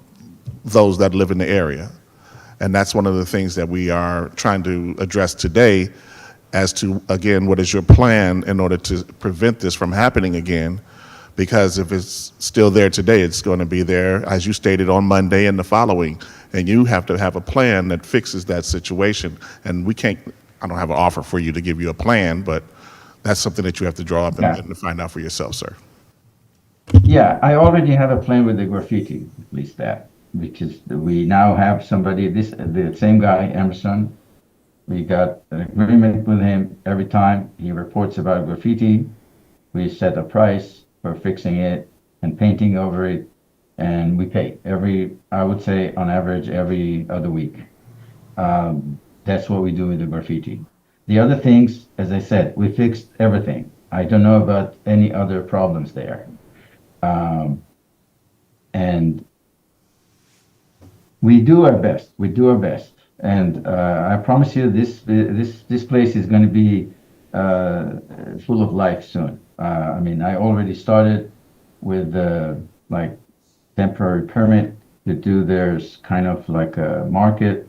those that live in the area. And that's one of the things that we are trying to address today as to, again, what is your plan in order to prevent this from happening again? Because if it's still there today, it's going to be there, as you stated, on Monday and the following. And you have to have a plan that fixes that situation. And I don't have an offer for you to give you a plan, but that's something that you have to draw up and find out for yourself, sir. Yeah, I already have a plan with the graffiti, at least that, because we now have somebody, the same guy, Emerson. We got an agreement with him. Every time he reports about graffiti, we set a price for fixing it and painting over it, and we pay I would say on average every other week. That's what we do with the graffiti. The other things, as I said, we fixed everything. I don't know about any other problems there. And we do our best. We do our best. And I promise you, this place is going to be full of life soon. I mean, I already started with like temporary permit to do. There's kind of like a market.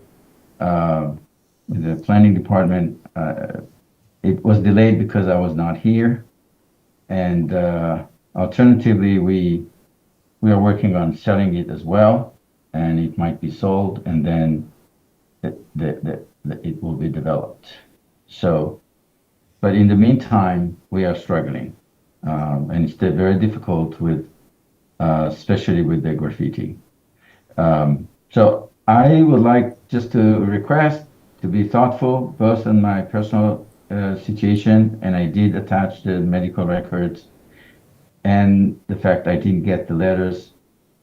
The planning department. It was delayed because I was not here. And alternatively, we are working on selling it as well, and it might be sold, and then it will be developed. So, but in the meantime, we are struggling, and it's very difficult with, especially with the graffiti. So I would like just to request to be thoughtful, both in my personal situation, and I did attach the medical records, and the fact I didn't get the letters.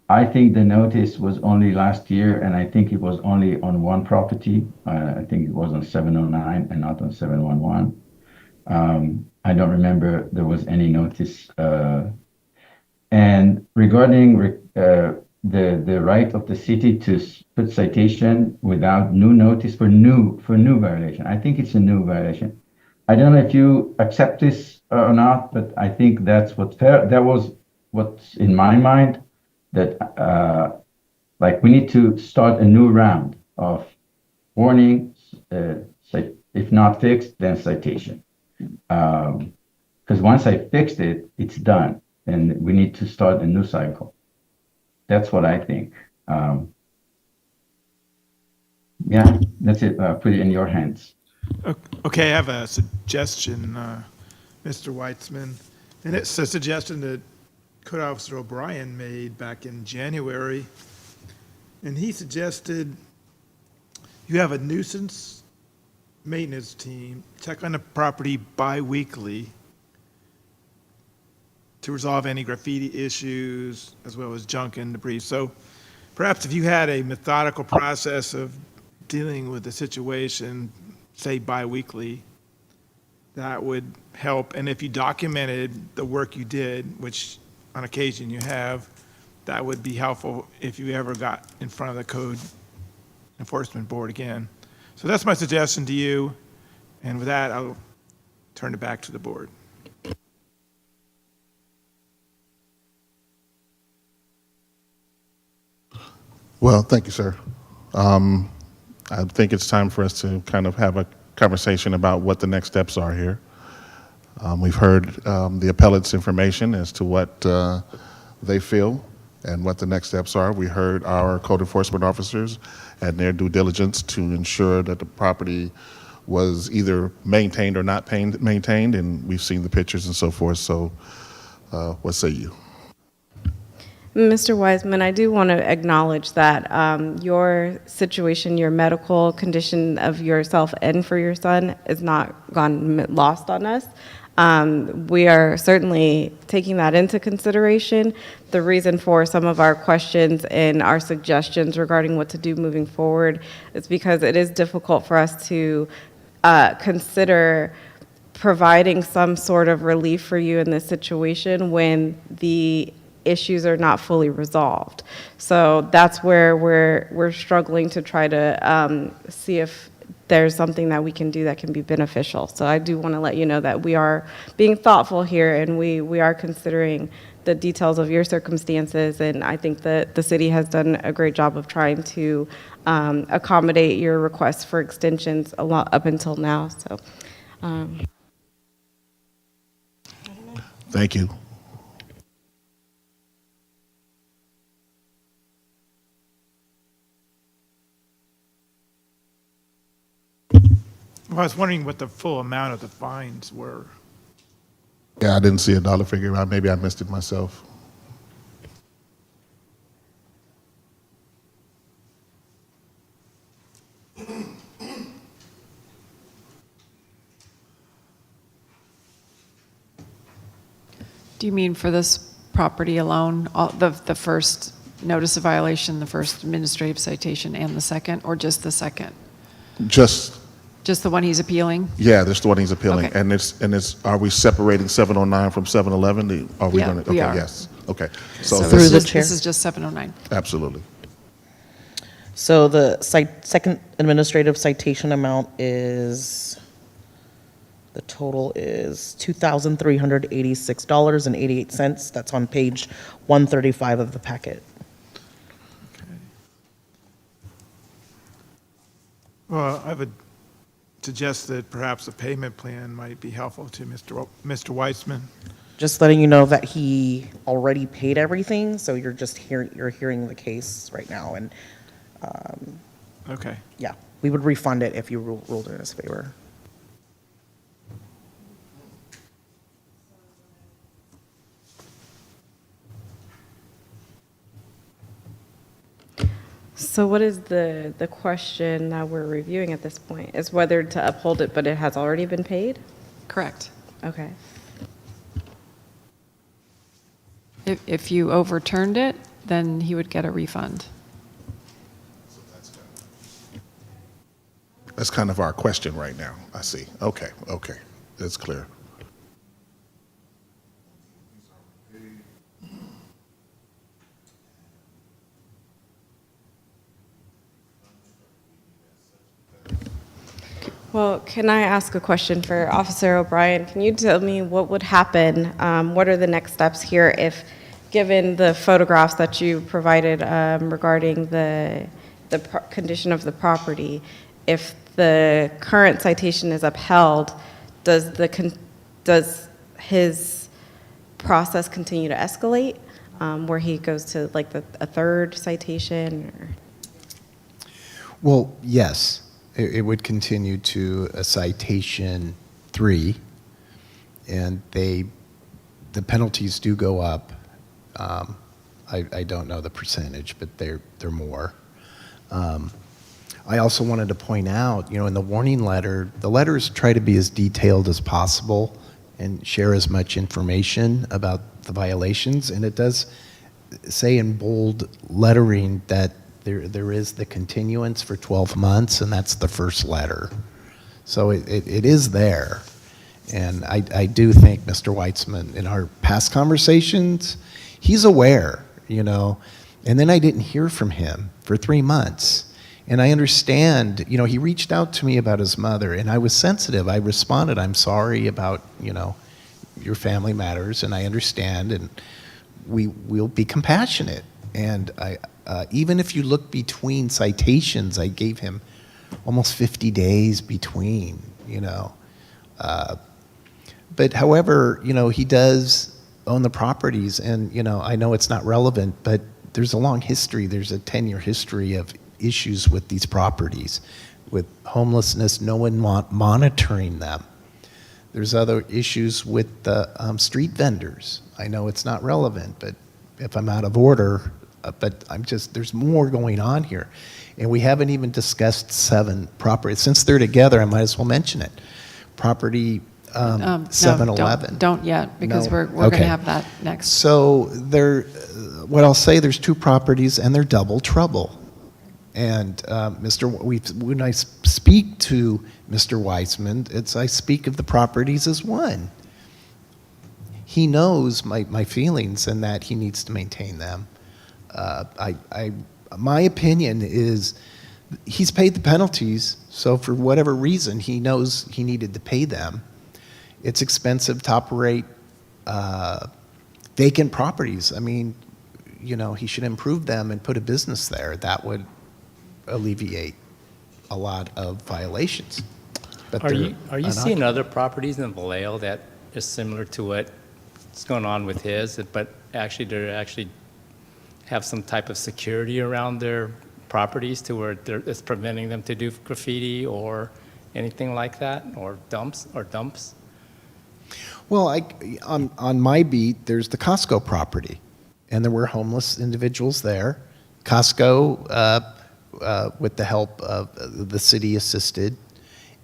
I think the notice was only last year, and I think it was only on one property. I think it was on 709 and not on 711. I don't remember there was any notice. And regarding the right of the city to put citation without new notice for new violation, I think it's a new violation. I don't know if you accept this or not, but I think that was what's in my mind, that like we need to start a new round of warnings, if not fixed, then citation. Because once I fixed it, it's done, and we need to start a new cycle. That's what I think. Yeah, that's it. Put it in your hands. Okay, I have a suggestion, Mr. Weitzman, and it's a suggestion that Code Officer O'Brien made back in January. And he suggested you have a nuisance maintenance team check on the property bi-weekly to resolve any graffiti issues as well as junk and debris. So perhaps if you had a methodical process of dealing with the situation, say bi-weekly, that would help. And if you documented the work you did, which on occasion you have, that would be helpful if you ever got in front of the code enforcement board again. So that's my suggestion to you. And with that, I'll turn it back to the board. Well, thank you, sir. I think it's time for us to kind of have a conversation about what the next steps are here. We've heard the appellate's information as to what they feel and what the next steps are. We heard our code enforcement officers and their due diligence to ensure that the property was either maintained or not maintained, and we've seen the pictures and so forth. So what say you? Mr. Wiseman, I do want to acknowledge that your situation, your medical condition of yourself and for your son is not gone lost on us. We are certainly taking that into consideration. The reason for some of our questions and our suggestions regarding what to do moving forward is because it is difficult for us to consider providing some sort of relief for you in this situation when the issues are not fully resolved. So that's where we're struggling to try to see if there's something that we can do that can be beneficial. So I do want to let you know that we are being thoughtful here, and we are considering the details of your circumstances, and I think that the city has done a great job of trying to accommodate your requests for extensions a lot up until now. So Thank you. Well, I was wondering what the full amount of the fines were. Yeah, I didn't see a dollar figure. Maybe I missed it myself. Do you mean for this property alone, the first notice of violation, the first administrative citation, and the second, or just the second? Just, Just the one he's appealing? yeah, that's the one he's appealing. Okay. And it's, are we separating 709 from 711? Are we Yeah, going to? we Okay, are. yes. Okay. So So Through this the is- chair. This is just 709. absolutely. So the second administrative citation amount is, the total is $2,386.88. That's on page 135 of the packet. Well, I would suggest that perhaps a payment plan might be helpful to Mr. Weitzman. Just letting you know that he already paid everything, so you're hearing the case right now, and Okay. yeah, we would refund it if you ruled in his favor. So what is the question that we're reviewing at this point? Is whether to uphold it, but it has already been paid? Correct. Okay. If you overturned it, then he would get a refund. That's kind of our question right now. I see. Okay, okay. That's clear. Well, can I ask a question for Officer O'Brien? Can you tell me what would happen, what are the next steps here if given the photographs that you provided regarding the condition of the property, if the current citation is upheld, does his process continue to escalate, where he goes to like a third citation? Or? Well, yes, it would continue to a citation 3, and the penalties do go up. I don't know the percentage, but they're more. I also wanted to point out, in the warning letter, the letters try to be as detailed as possible and share as much information about the violations, and it does say in bold lettering that there is the continuance for 12 months, and that's the first letter. So it is there. And I do think Mr. Weitzman, in our past conversations, he's aware, And then I didn't hear from him for 3 months. And I understand, he reached out to me about his mother, and I was sensitive. I responded, I'm sorry about, your family matters, and I understand, and we'll be compassionate. And even if you look between citations, I gave him almost 50 days between, But however, he does own the properties, and, I know it's not relevant, but there's a long history. There's a 10-year history of issues with these properties, with homelessness, no one monitoring them. There's other issues with the street vendors. I know it's not relevant, but if I'm out of order, but there's more going on here. And we haven't even discussed 7 properties. Since they're together, I might as well mention it. Property 7-Eleven. No, don't yet, because No? we're going Okay. to have that next. So what I'll say, there's 2 properties, and they're double trouble. And when I speak to Mr. Weitzman, I speak of the properties as one. He knows my feelings and that he needs to maintain them. My opinion is he's paid the penalties, so for whatever reason, he knows he needed to pay them. It's expensive to operate vacant properties. I mean, he should improve them and put a business there. That would alleviate a lot of violations. But Are you they're seeing other properties in Vallejo that is similar to what's going on with his, but actually they have some type of security around their properties to where it's preventing them to do graffiti or anything like that, or dumps? Well, on my beat, there's the Costco property, and there were homeless individuals there. Costco, with the help of the city, assisted,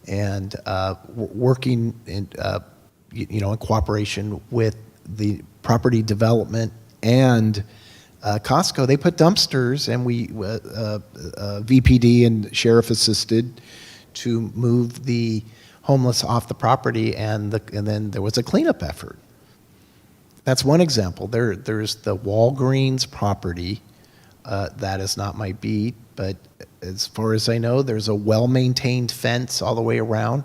and working in cooperation with the property development and Costco, they put dumpsters, and we VPD and sheriff assisted to move the homeless off the property, and then there was a cleanup effort. That's one example. There's the Walgreens property. That is not my beat, but as far as I know, there's a well-maintained fence all the way around.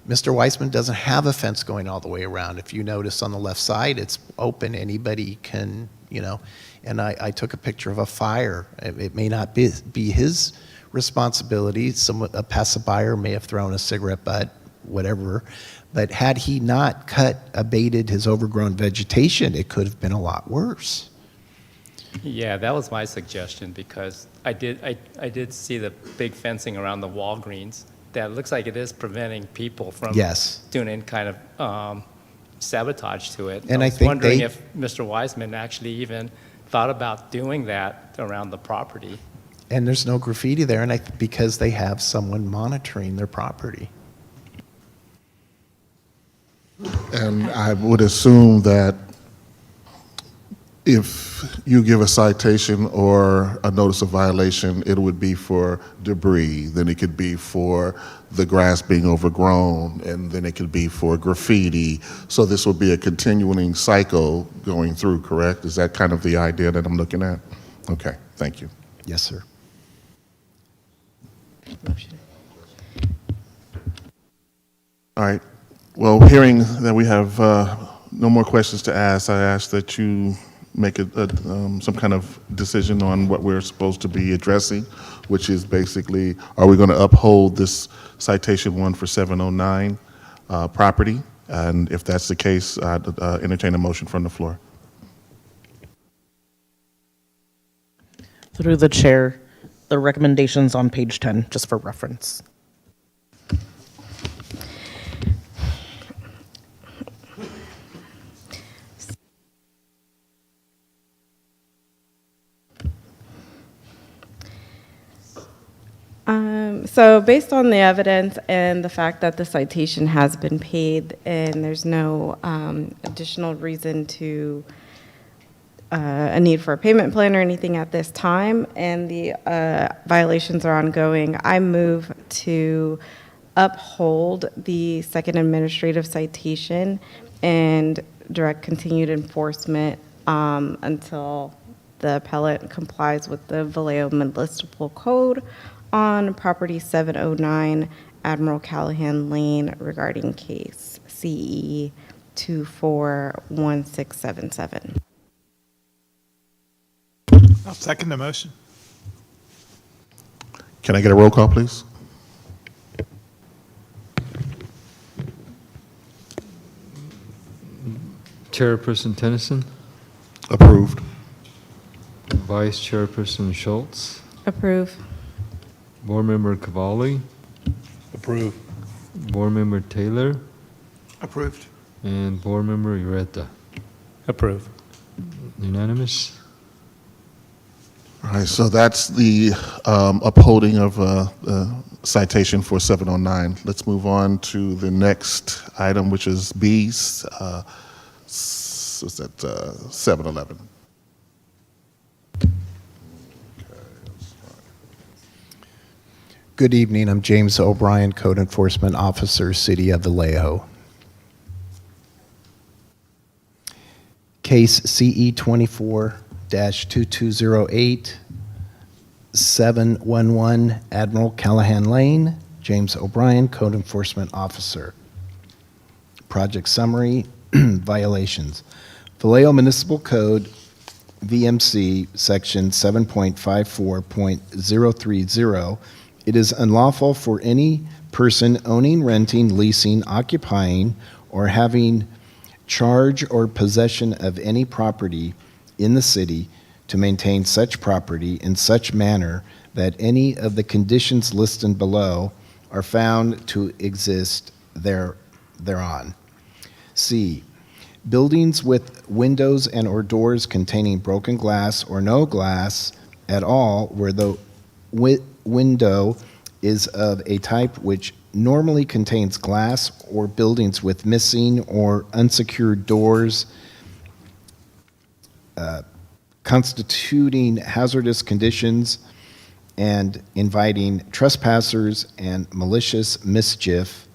Mr. Weitzman doesn't have a fence going all the way around. If you notice on the left side, it's open. Anybody can, and I took a picture of a fire. It may not be his responsibility. A passerby may have thrown a cigarette butt, whatever. But had he not abated his overgrown vegetation, it could have been a lot worse. Yeah, that was my suggestion, because I did see the big fencing around the Walgreens. That looks like it is preventing people from doing any kind of sabotage to it. And I I was think wondering if Mr. Weitzman actually even thought about doing that around the property. And there's no graffiti there, because they have someone monitoring their property. And I would assume that if you give a citation or a notice of violation, it would be for debris, then it could be for the grass being overgrown, and then it could be for graffiti. So this would be a continuing cycle going through, correct? Is that kind of the idea that I'm looking at? Okay, thank you. Yes, sir. All right. Well, hearing that we have no more questions to ask, I ask that you make some kind of decision on what we're supposed to be addressing, which is basically, are we going to uphold this citation one for 709 property? And if that's the case, I'd entertain a motion from the floor. Through the chair, the recommendations on page 10, just for reference. So based on the evidence and the fact that the citation has been paid and there's no additional reason to a need for a payment plan or anything at this time, and the violations are ongoing, I move to uphold the second administrative citation and direct continued enforcement until the appellant complies with the Vallejo Municipal Code on property 709 Admiral Callahan Lane regarding case CE 241677. I'll second the motion. Can I get a roll call, please? Chairperson Tennyson, Approved. Vice Chairperson Schultz, Approve. Board Member Cavalli, Approve. Board Member Taylor, Approved. and Board Member Ureta. Approve. Unanimous? All right, so that's the upholding of citation for 709. Let's move on to the next item, which is B's. What's that? 711. Good evening. I'm James O'Brien, Code Enforcement Officer, City of Vallejo. Case CE 24-2208, 711 Admiral Callahan Lane, James O'Brien, Code Enforcement Officer. Project summary, violations. Vallejo Municipal Code, VMC, Section 7.54.030. It is unlawful for any person owning, renting, leasing, occupying, or having charge or possession of any property in the city to maintain such property in such manner that any of the conditions listed below are found to exist thereon. C, buildings with windows and or doors containing broken glass or no glass at all where the window is of a type which normally contains glass, or buildings with missing or unsecured doors constituting hazardous conditions and inviting trespassers and malicious mischief.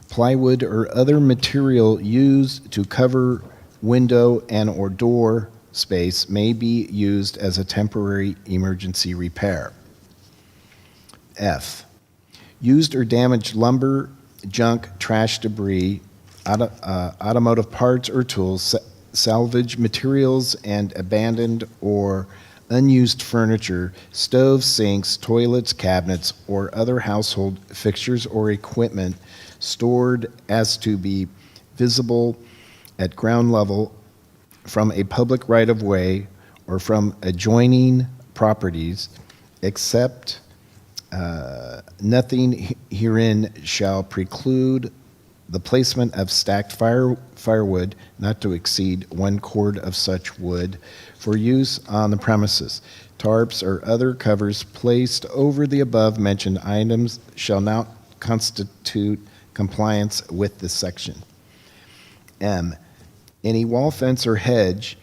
Plywood or other material used to cover window and or door space may be used as a temporary emergency repair. F, used or damaged lumber, junk, trash, debris, automotive parts or tools, salvage materials, and abandoned or unused furniture, stoves, sinks, toilets, cabinets, or other household fixtures or equipment stored as to be visible at ground level from a public right-of-way or from adjoining properties, except nothing herein shall preclude the placement of stacked firewood not to exceed 1 cord of such wood for use on the premises. Tarps or other covers placed over the above mentioned items shall not constitute compliance with this section. M, any wall, fence, or hedge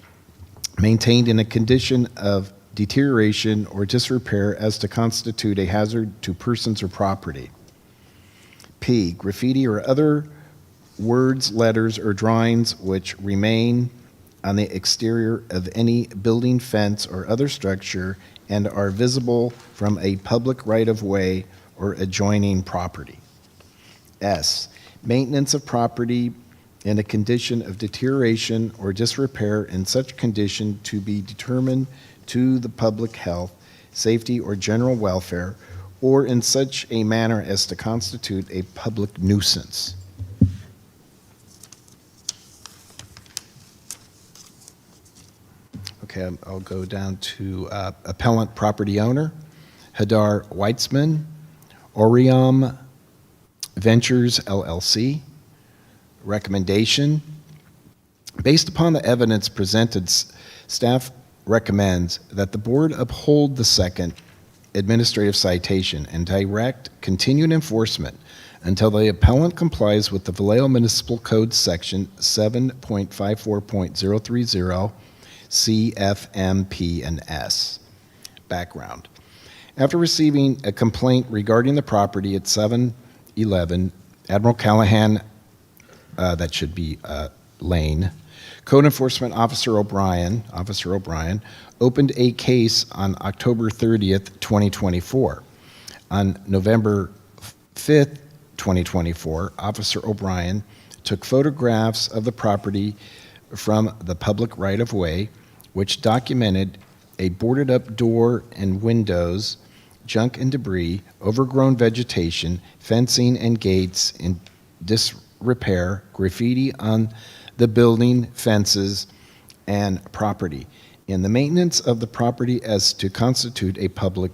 maintained in a condition of deterioration or disrepair as to constitute a hazard to persons or property. P, graffiti or other words, letters, or drawings which remain on the exterior of any building, fence, or other structure and are visible from a public right-of-way or adjoining property. S, maintenance of property in a condition of deterioration or disrepair in such condition to be determined to the public health, safety, or general welfare, or in such a manner as to constitute a public nuisance. Okay, I'll go down to appellant property owner, Hadar Weitzman, Oriam Ventures LLC. Recommendation: based upon the evidence presented, staff recommends that the board uphold the second administrative citation and direct continued enforcement until the appellant complies with the Vallejo Municipal Code Section 7.54.030 CFMP and S. Background: after receiving a complaint regarding the property at 711 Admiral Callahan, that should be Lane, Code Enforcement Officer O'Brien, opened a case on October 30th, 2024. On November 5th, 2024, Officer O'Brien took photographs of the property from the public right-of-way, which documented a boarded-up door and windows, junk and debris, overgrown vegetation, fencing and gates in disrepair, graffiti on the building, fences, and property, and the maintenance of the property as to constitute a public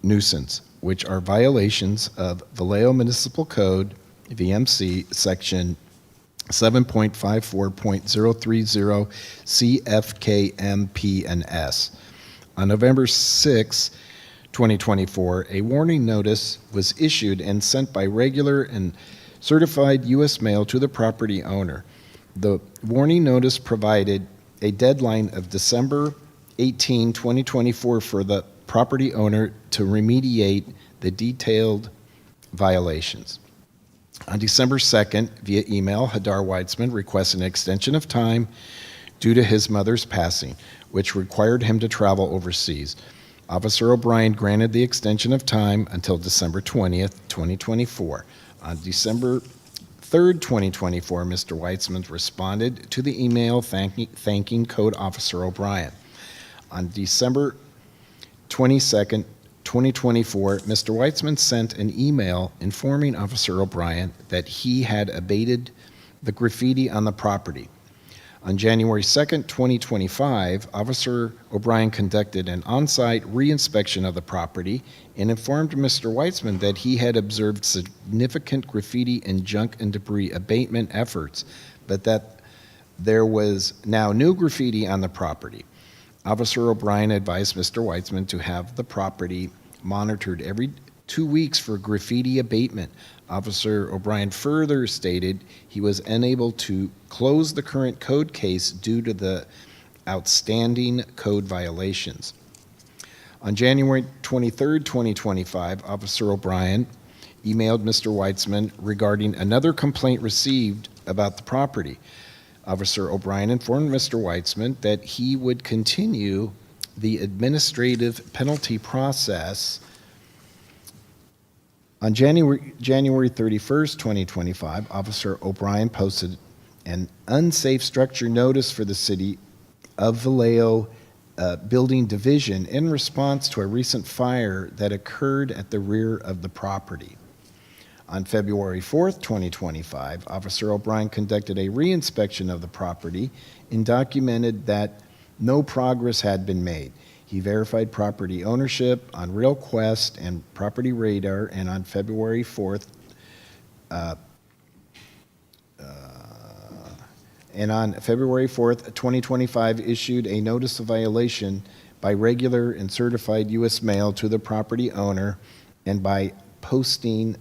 nuisance, which are violations of Vallejo Municipal Code, VMC, Section 7.54.030 CFKMP and S. On November 6, 2024, a warning notice was issued and sent by regular and certified U.S. mail to the property owner. The warning notice provided a deadline of December 18, 2024 for the property owner to remediate the detailed violations. On December 2nd, via email, Hadar Weitzman requested an extension of time due to his mother's passing, which required him to travel overseas. Officer O'Brien granted the extension of time until December 20th, 2024. On December 3rd, 2024, Mr. Weitzman responded to the email thanking Code Officer O'Brien. On December 22nd, 2024, Mr. Weitzman sent an email informing Officer O'Brien that he had abated the graffiti on the property. On January 2nd, 2025, Officer O'Brien conducted an on-site re-inspection of the property and informed Mr. Weitzman that he had observed significant graffiti and junk and debris abatement efforts, but that there was now new graffiti on the property. Officer O'Brien advised Mr. Weitzman to have the property monitored every 2 weeks for graffiti abatement. Officer O'Brien further stated he was unable to close the current code case due to the outstanding code violations. On January 23, 2025, Officer O'Brien emailed Mr. Weitzman regarding another complaint received about the property. Officer O'Brien informed Mr. Weitzman that he would continue the administrative penalty process. On January 31st, 2025, Officer O'Brien posted an unsafe structure notice for the City of Vallejo Building Division in response to a recent fire that occurred at the rear of the property. On February 4th, 2025, Officer O'Brien conducted a re-inspection of the property and documented that no progress had been made. He verified property ownership on RealQuest and Property Radar, and on February 4th, 2025, issued a notice of violation by regular and certified U.S. mail to the property owner and by posting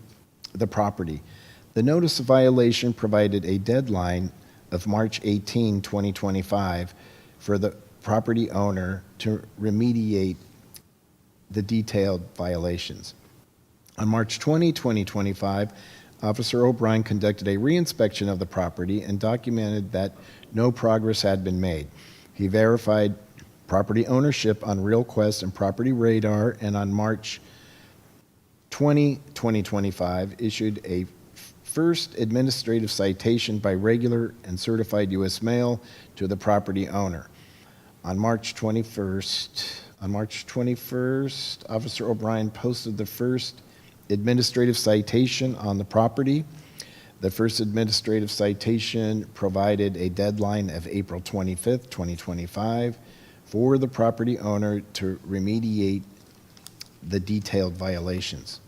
the property. The notice of violation provided a deadline of March 18, 2025 for the property owner to remediate the detailed violations. On March 20, 2025, Officer O'Brien conducted a re-inspection of the property and documented that no progress had been made. He verified property ownership on RealQuest and Property Radar, and on March 20, 2025, issued a first administrative citation by regular and certified U.S. mail to the property owner. On March 21st, Officer O'Brien posted the first administrative citation on the property. The first administrative citation provided a deadline of April 25th, 2025, for the property owner to remediate the detailed violations.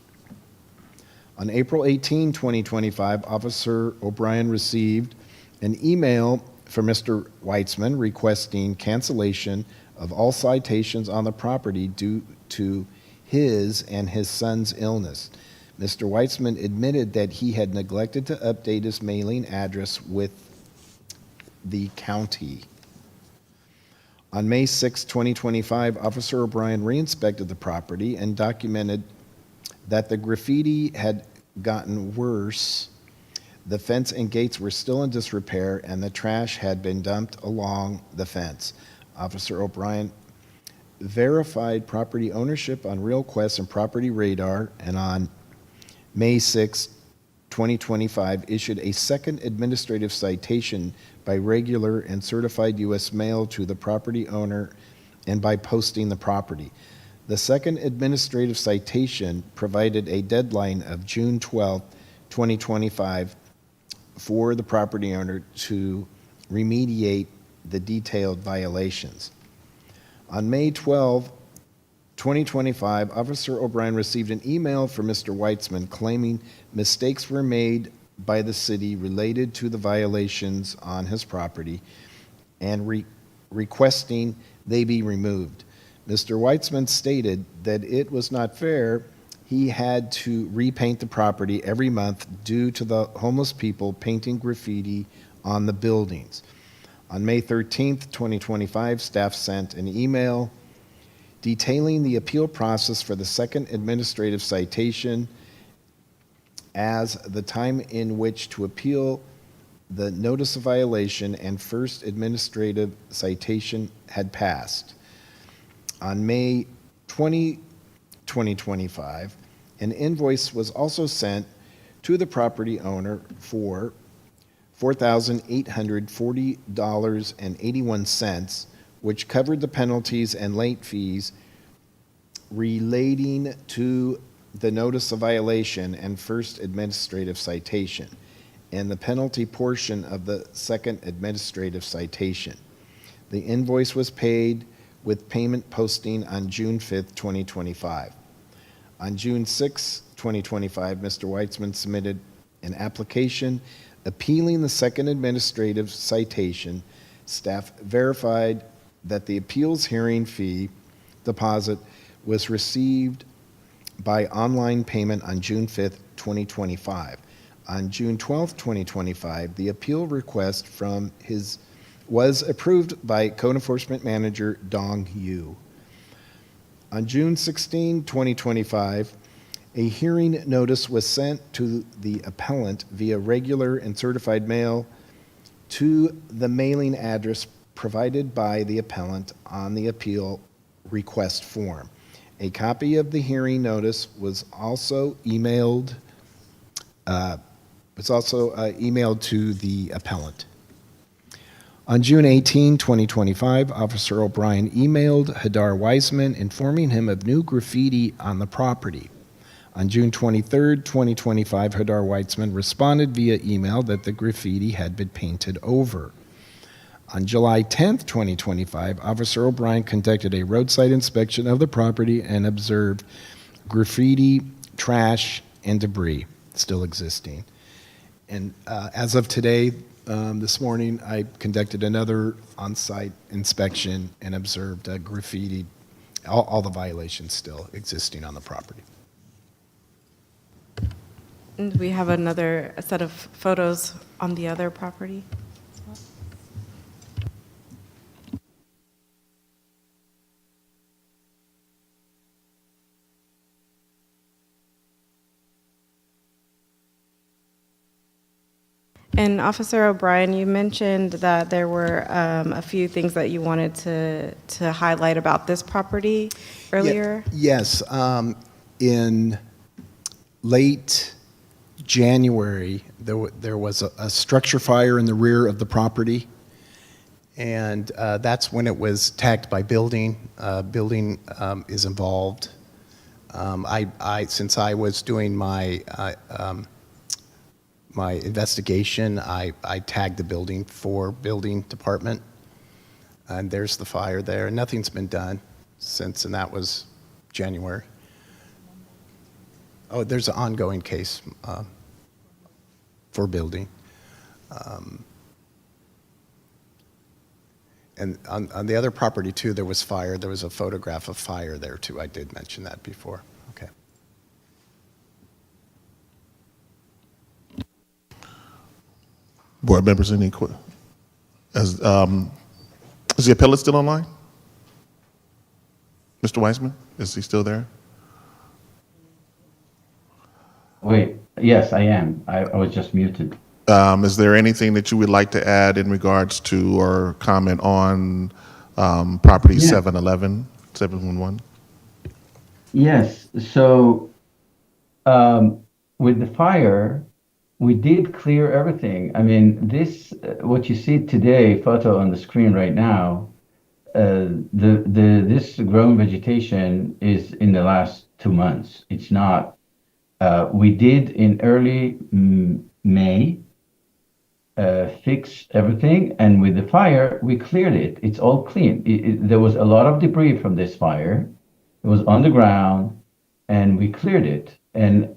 On April 18, 2025, Officer O'Brien received an email from Mr. Weitzman requesting cancellation of all citations on the property due to his and his son's illness. Mr. Weitzman admitted that he had neglected to update his mailing address with the county. On May 6, 2025, Officer O'Brien re-inspected the property and documented that the graffiti had gotten worse. The fence and gates were still in disrepair, and the trash had been dumped along the fence. Officer O'Brien verified property ownership on RealQuest and Property Radar, and on May 6, 2025, issued a second administrative citation by regular and certified U.S. mail to the property owner and by posting the property. The second administrative citation provided a deadline of June 12, 2025, for the property owner to remediate the detailed violations. On May 12, 2025, Officer O'Brien received an email from Mr. Weitzman claiming mistakes were made by the city related to the violations on his property and requesting they be removed. Mr. Weitzman stated that it was not fair. He had to repaint the property every month due to the homeless people painting graffiti on the buildings. On May 13, 2025, staff sent an email detailing the appeal process for the second administrative citation as the time in which to appeal the notice of violation and first administrative citation had passed. On May 20, 2025, an invoice was also sent to the property owner for $4,840.81, which covered the penalties and late fees relating to the notice of violation and first administrative citation, and the penalty portion of the second administrative citation. The invoice was paid with payment posting on June 5th, 2025. On June 6, 2025, Mr. Weitzman submitted an application appealing the second administrative citation. Staff verified that the appeals hearing fee deposit was received by online payment on June 5th, 2025. On June 12th, 2025, the appeal request was approved by Code Enforcement Manager Dong Yu. On June 16, 2025, a hearing notice was sent to the appellant via regular and certified mail to the mailing address provided by the appellant on the appeal request form. A copy of the hearing notice was also emailed to the appellant. On June 18, 2025, Officer O'Brien emailed Hadar Weisman informing him of new graffiti on the property. On June 23, 2025, Hadar Weisman responded via email that the graffiti had been painted over. On July 10, 2025, Officer O'Brien conducted a roadside inspection of the property and observed graffiti, trash, and debris still existing. And as of today, this morning, I conducted another on-site inspection and observed graffiti, all the violations still existing on the property. And we have another set of photos on the other property. And Officer O'Brien, you mentioned that there were a few things that you wanted to highlight about this property earlier. Yes. In late January, there was a structure fire in the rear of the property, and that's when it was tagged by building. Building is involved. Since I was doing my my investigation, I tagged the building for building department, and there's the fire there. Nothing's been done since, and that was January. Oh, there's an ongoing case for building. And on the other property too, there was fire. There was a photograph of fire there too. I did mention that before. Okay. Board members, any is the appellate still online? Mr. Weissman, is he still there? Wait, yes, I am. I was just muted. Is there anything that you would like to add in regards to or comment on property Yeah. 711, 711? Yes, so with the fire, we did clear everything. I mean, this, what you see today, photo on the screen right now, this grown vegetation is in the last 2 months. It's not. We did in early May fix everything, and with the fire, we cleared it. It's all clean. There was a lot of debris from this fire. It was on the ground, and we cleared it. And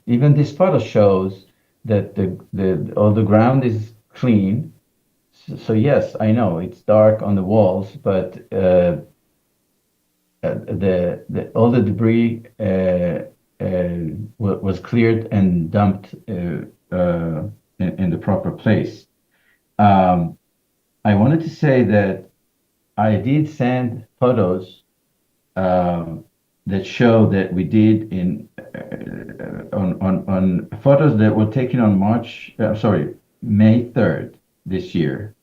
even this photo shows that all the ground is clean. So yes, I know it's dark on the walls, but all the debris was cleared and dumped in the proper place. I wanted to say that I did send photos that show that we did on photos that were taken on May 3rd this year.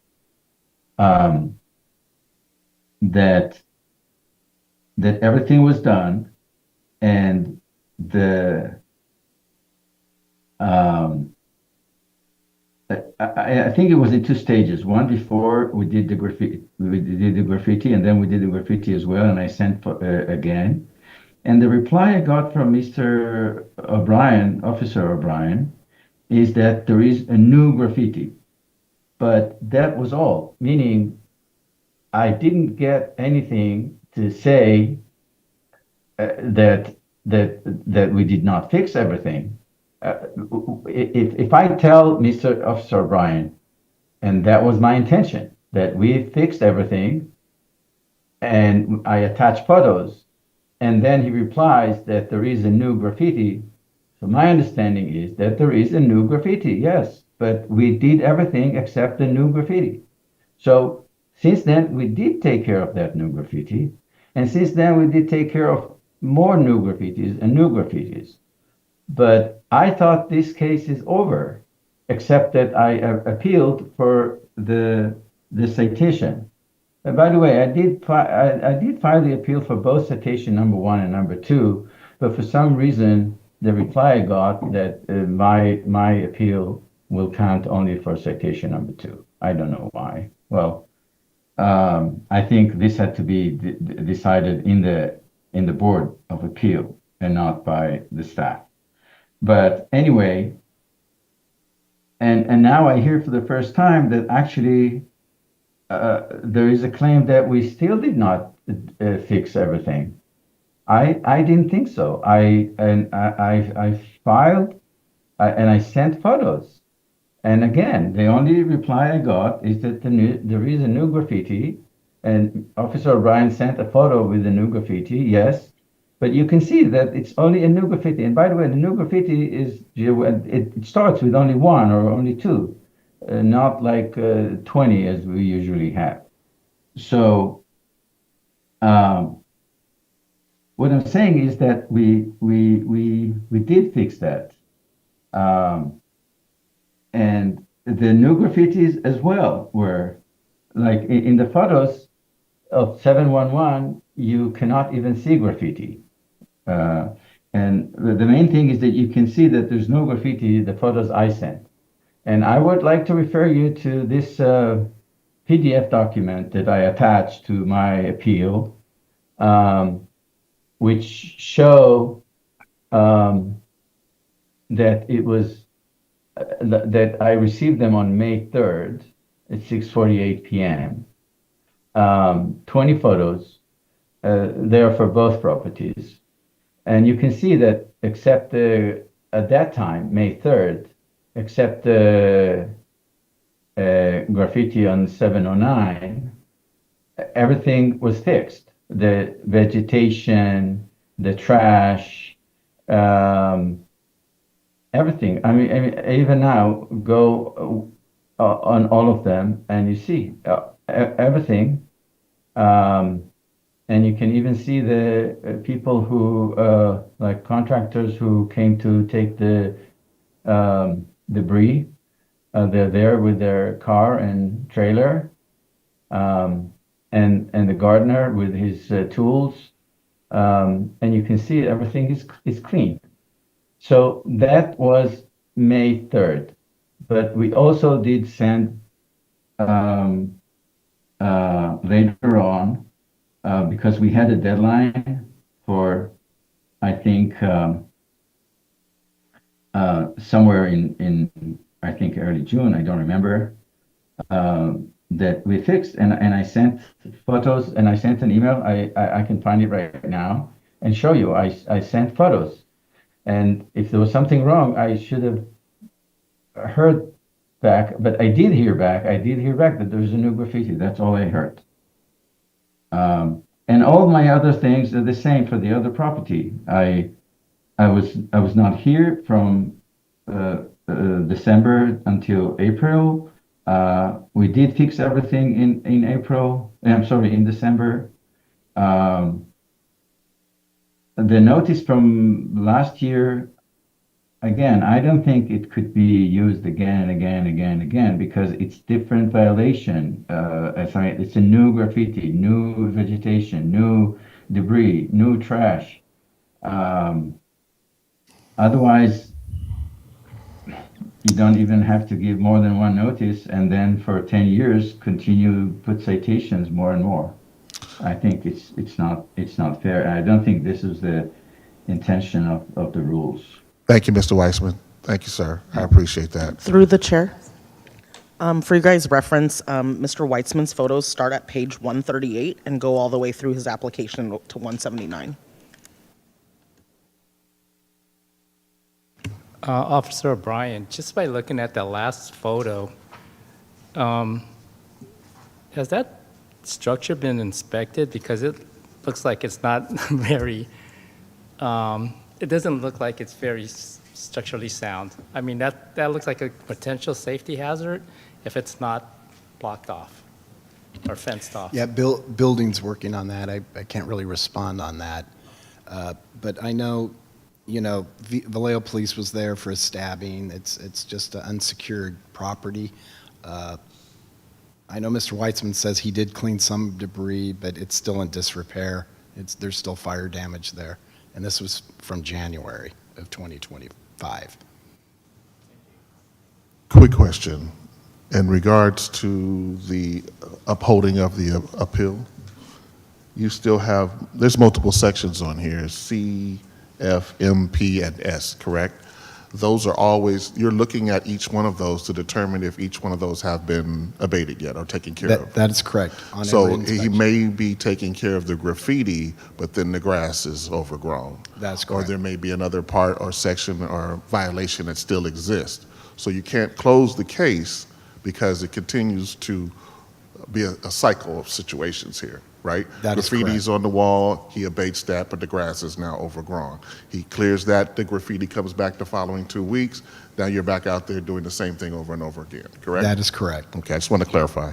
That everything was done, and I think it was in 2 stages. One before we did the graffiti, and then we did the graffiti as well, and I sent again. And the reply I got from Mr. O'Brien, Officer O'Brien, is that there is a new graffiti. But that was all, meaning I didn't get anything to say that we did not fix everything. If I tell Mr. Officer O'Brien, and that was my intention, that we fixed everything, and I attach photos, and then he replies that there is a new graffiti. So my understanding is that there is a new graffiti, yes, but we did everything except the new graffiti. So since then, we did take care of that new graffiti, and since then, we did take care of more new graffitis and new graffitis. But I thought this case is over, except that I appealed for the citation. And by the way, I did file the appeal for both citation number 1 and number 2, but for some reason, the reply I got that my appeal will count only for citation number 2. I don't know why. Well, I think this had to be decided in the Board of Appeal and not by the staff. But anyway, and now I hear for the first time that actually there is a claim that we still did not fix everything. I didn't think so. I filed and I sent photos. And again, the only reply I got is that there is a new graffiti, and Officer O'Brien sent a photo with the new graffiti, yes, but you can see that it's only a new graffiti. And by the way, the new graffiti it starts with only 1 or only 2, not like 20 as we usually have. So what I'm saying is that we did fix that. And the new graffitis as well were, like in the photos of 711, you cannot even see graffiti. And And the main thing is that you can see that there's no graffiti, the photos I sent. And I would like to refer you to this PDF document that I attached to my appeal, which show that it was that I received them on May 3rd at 6:48 p.m. 20 photos. There for both properties. And you can see that except at that time, May 3rd, except the graffiti on 709, everything was fixed. The vegetation, the trash, everything. Even now, go on all of them and you see everything. And you can even see the people who, like contractors who came to take the debris. They're there with their car and trailer, and the gardener with his tools. And you can see everything is clean. So that was May 3rd. But we also did send later on, because we had a deadline for, I think, somewhere in I think early June, I don't remember, that we fixed, and I sent photos, and I sent an email. I can find it right now and show you. I sent photos, and if there was something wrong, I should have heard back, but I did hear back. I did hear back that there's a new graffiti. That's all I heard. And all my other things are the same for the other property. I was not here from December until April. We did fix everything in April. I'm sorry, in December. The notice from last year, again, I don't think it could be used again and again and again and again because it's different violation. It's a new graffiti, new vegetation, new debris, new trash. Otherwise, you don't even have to give more than one notice, and then for 10 years continue put citations more and more. I think it's not fair, and I don't think this is the intention of the rules. Thank you, Mr. Weissman. Thank you, sir. I appreciate that. Through the chair. For your guys' reference, Mr. Weitzman's photos start at page 138 and go all the way through his application to 179. Officer O'Brien, just by looking at the last photo, has that structure been inspected? Because it looks like it's not very, it doesn't look like it's very structurally sound. I mean, that looks like a potential safety hazard if it's not blocked off or fenced off. Yeah, building's working on that. I can't really respond on that. But I know, Vallejo Police was there for a stabbing. It's just an unsecured property. I know Mr. Weitzman says he did clean some debris, but it's still in disrepair. There's still fire damage there. And this was from January of 2025. Quick question. In regards to the upholding of the appeal, you still have, there's multiple sections on here, C, F, M, P, and S, correct? Those are always, you're looking at each one of those to determine if each one of those have been abated yet or taken care of. That is correct. On So every he inspection. may be taking care of the graffiti, but then the grass is overgrown. That's Or correct. there may be another part or section or violation that still exists. So you can't close the case because it continues to be a cycle of situations here, right? That is Graffiti's on the wall, he abates that, but the grass is now overgrown. He clears that, the graffiti comes back the following 2 weeks, now you're back out there doing the same thing over and over again, correct? That is correct. Okay, I just want to clarify.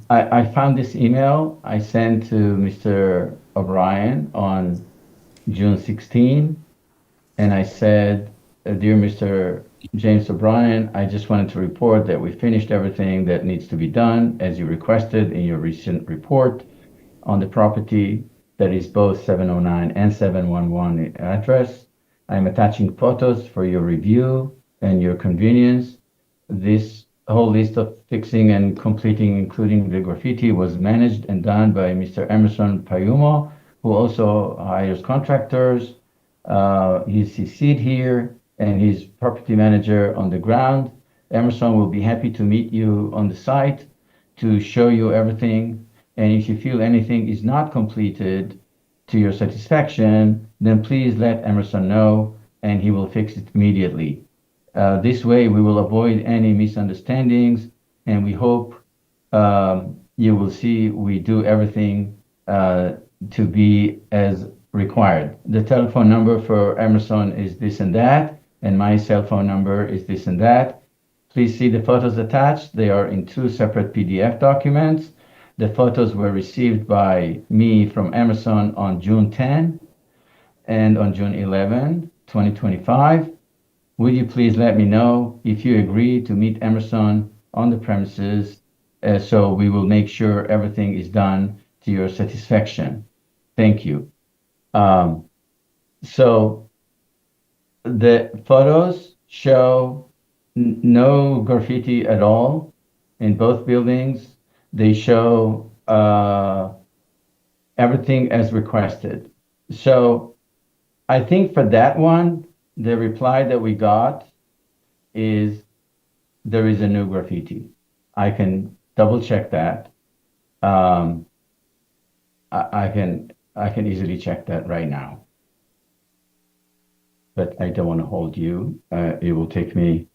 I found this email I sent to Mr. O'Brien on June 16, and I said, Dear Mr. James O'Brien, I just wanted to report that we finished everything that needs to be done as you requested in your recent report on the property. that is both 709 and 711 address. I'm attaching photos for your review and your convenience. This whole list of fixing and completing, including the graffiti, was managed and done by Mr. Emerson Payumo, who also hires contractors. He's CC'd here, and he's property manager on the ground. Emerson will be happy to meet you on the site to show you everything. And if you feel anything is not completed to your satisfaction, then please let Emerson know, and he will fix it immediately. This way, we will avoid any misunderstandings, and we hope you will see we do everything to be as required. The telephone number for Emerson is this and that, and my cell phone number is this and that. Please see the photos attached. They are in two separate PDF documents. The photos were received by me from Emerson on June 10 and on June 11, 2025. Would you please let me know if you agree to meet Emerson on the premises, so we will make sure everything is done to your satisfaction. Thank you. So the photos show no graffiti at all in both buildings. They show everything as requested. So I think for that one, the reply that we got is there is a new graffiti. I can double check that. I can easily check that right now. But I don't want to hold you. It will take me.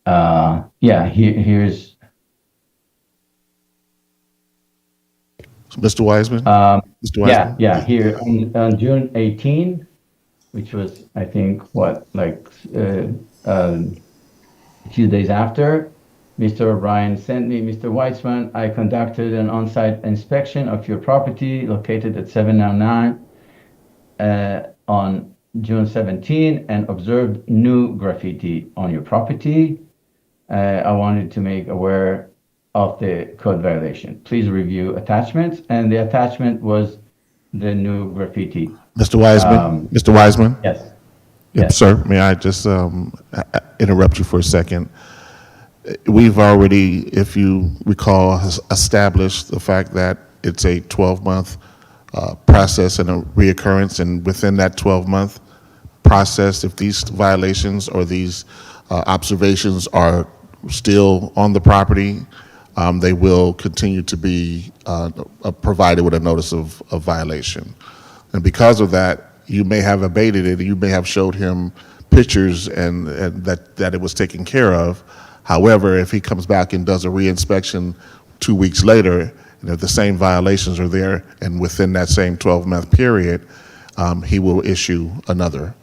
Yeah, here's. Mr. Wiseman? Mr. Wiseman? Yeah. Here on June 18, which was, I think, like a few days after, Mr. O'Brien sent me, Mr. Weitzman, I conducted an on-site inspection of your property located at 709 on June 17 and observed new graffiti on your property. I wanted to make aware of the code violation. Please review attachments, and the attachment was the new graffiti. Mr. Wiseman? Mr. Wiseman? Yes. Yep, Yes. sir, may I just interrupt you for a second? We've already, if you recall, has established the fact that it's a 12-month process and a reoccurrence, and within that 12-month process, if these violations or these observations are still on the property, they will continue to be provided with a notice of violation. And because of that, you may have abated it, you may have showed him pictures and that it was taken care of. However, if he comes back and does a reinspection 2 weeks later, and if the same violations are there, and within that same 12-month period, he will issue another.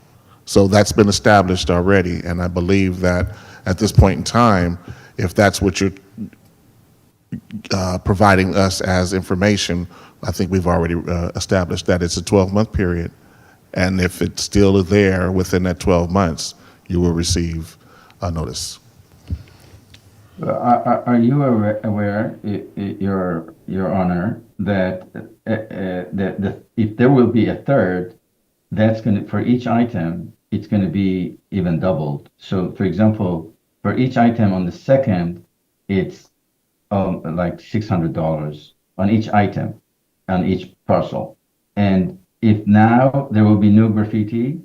So that's been established already, and I believe that at this point in time, if that's what you're providing us as information, I think we've already established that it's a 12-month period, and if it's still there within that 12 months, you will receive a notice. Are you aware, Your Honor, that if there will be a third, that's going to, for each item, it's going to be even doubled. So, for example, for each item on the second, it's like $600 on each item, on each parcel. And if now there will be new graffiti,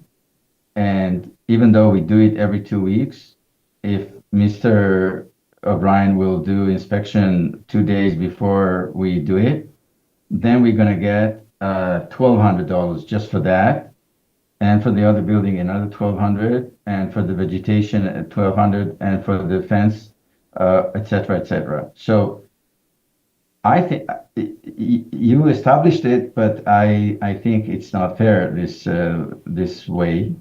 and even though we do it every 2 weeks, if Mr. O'Brien will do inspection 2 days before we do it, then we're going to get $1,200 just for that, and for the other building another $1,200, and for the vegetation at $1,200, and for the fence, et cetera, et cetera. So I think you established it, but I think it's not fair this way.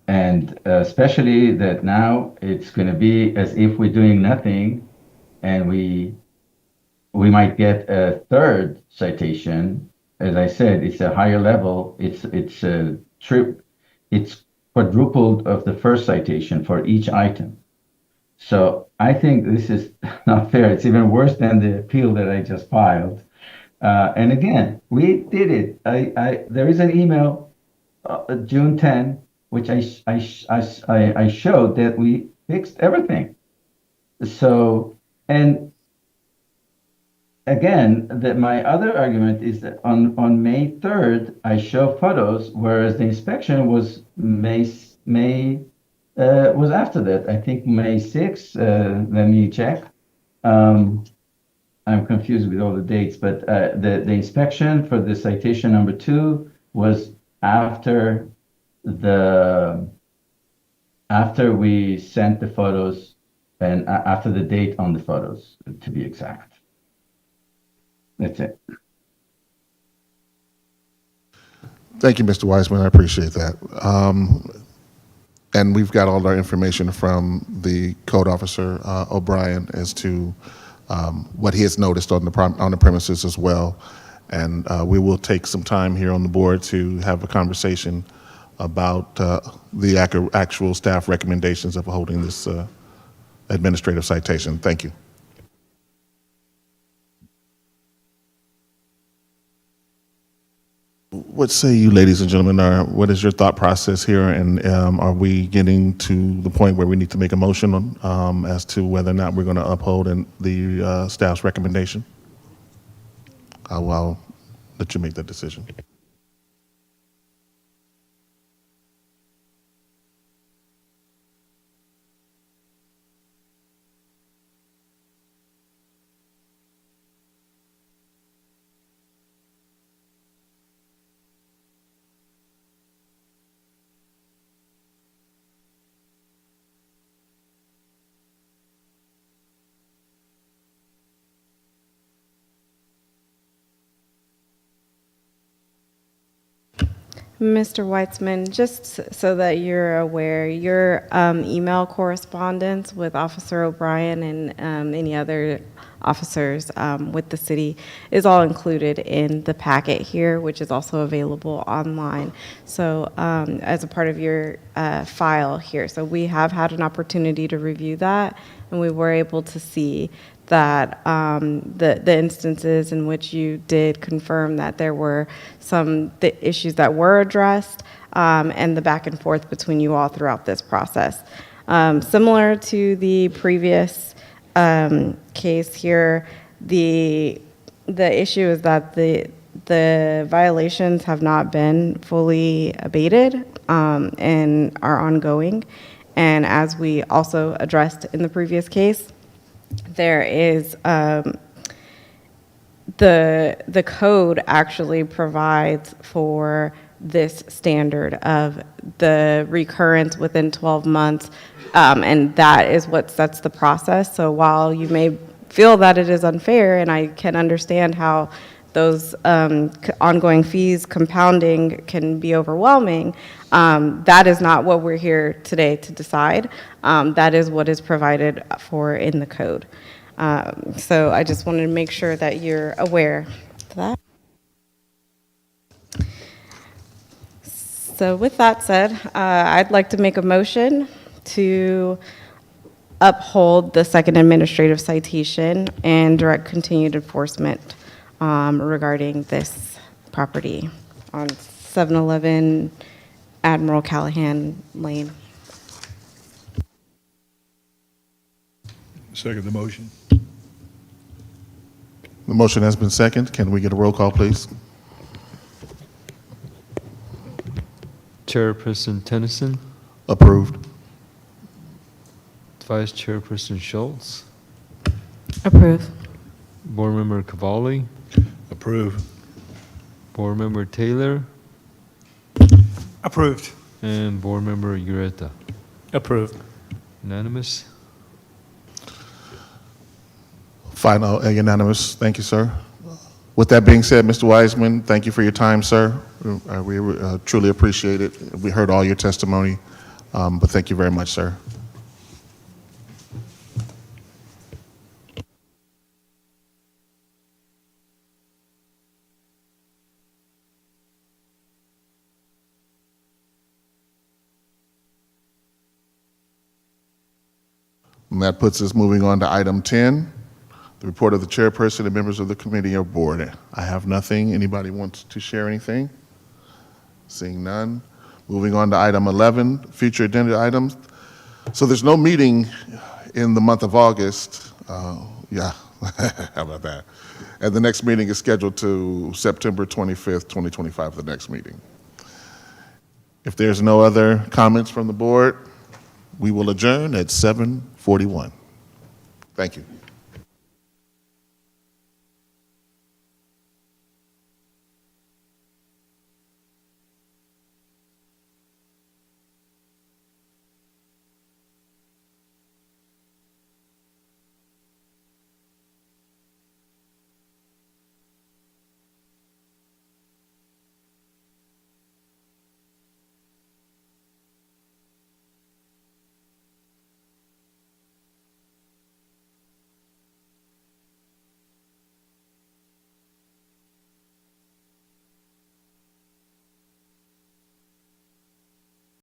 And especially that now it's going to be as if we're doing nothing, and we might get a third citation. As I said, it's a higher level. It's quadrupled of the first citation for each item. So I think this is not fair. It's even worse than the appeal that I just filed. And again, we did it. There is an email, June 10, which I showed that we fixed everything. So, and again, that my other argument is that on May 3rd, I show photos, whereas the inspection was was after that. I think May 6th, let me check. Um, I'm confused with all the dates, but the inspection for the citation number 2 was after the after we sent the photos and after the date on the photos, to be exact. That's it. Thank you, Mr. Weissman. I appreciate that. And we've got all our information from the code officer, O'Brien, as to what he has noticed on the premises as well. And we will take some time here on the board to have a conversation about the actual staff recommendations of holding this administrative citation. Thank you. What say you, ladies and gentlemen? What is your thought process here? And are we getting to the point where we need to make a motion as to whether or not we're going to uphold the staff's recommendation? I'll let you make that decision. Mr. Weitzman, just so that you're aware, your email correspondence with Officer O'Brien and any other officers with the city is all included in the packet here, which is also available online. So as a part of your file here. So we have had an opportunity to review that, and we were able to see that the instances in which you did confirm that there were some issues that were addressed and the back and forth between you all throughout this process. Similar to the previous case here, the issue is that the violations have not been fully abated and are ongoing. And as we also addressed in the previous case, there is the code actually provides for this standard of the recurrence within 12 months, and that is what sets the process. So while you may feel that it is unfair, and I can understand how those ongoing fees compounding can be overwhelming, that is not what we're here today to decide. That is what is provided for in the code. So I just wanted to make sure that you're aware of that. So with that said, I'd like to make a motion to uphold the second administrative citation and direct continued enforcement regarding this property on 711 Admiral Callahan Lane. Second the motion. The motion has been seconded. Can we get a roll call, please? Chairperson Tennyson, Approved. Vice Chairperson Schultz, Approve. Board Member Cavalli, Approve. Board Member Taylor, Approved. and Board Member Ureta. Approved. Unanimous? Final, unanimous. Thank you, sir. With that being said, Mr. Wiseman, thank you for your time, sir. We truly appreciate it. We heard all your testimony, but thank you very much, sir. And that puts us moving on to item 10, The report of the chairperson and members of the committee or board. I have nothing. Anybody wants to share anything? Seeing none. Moving on to item 11, future agenda items. So there's no meeting in the month of August. Yeah, how about that? And the next meeting is scheduled to September 25th, 2025, for the next meeting. If there's no other comments from the board, we will adjourn at 7:41. Thank you.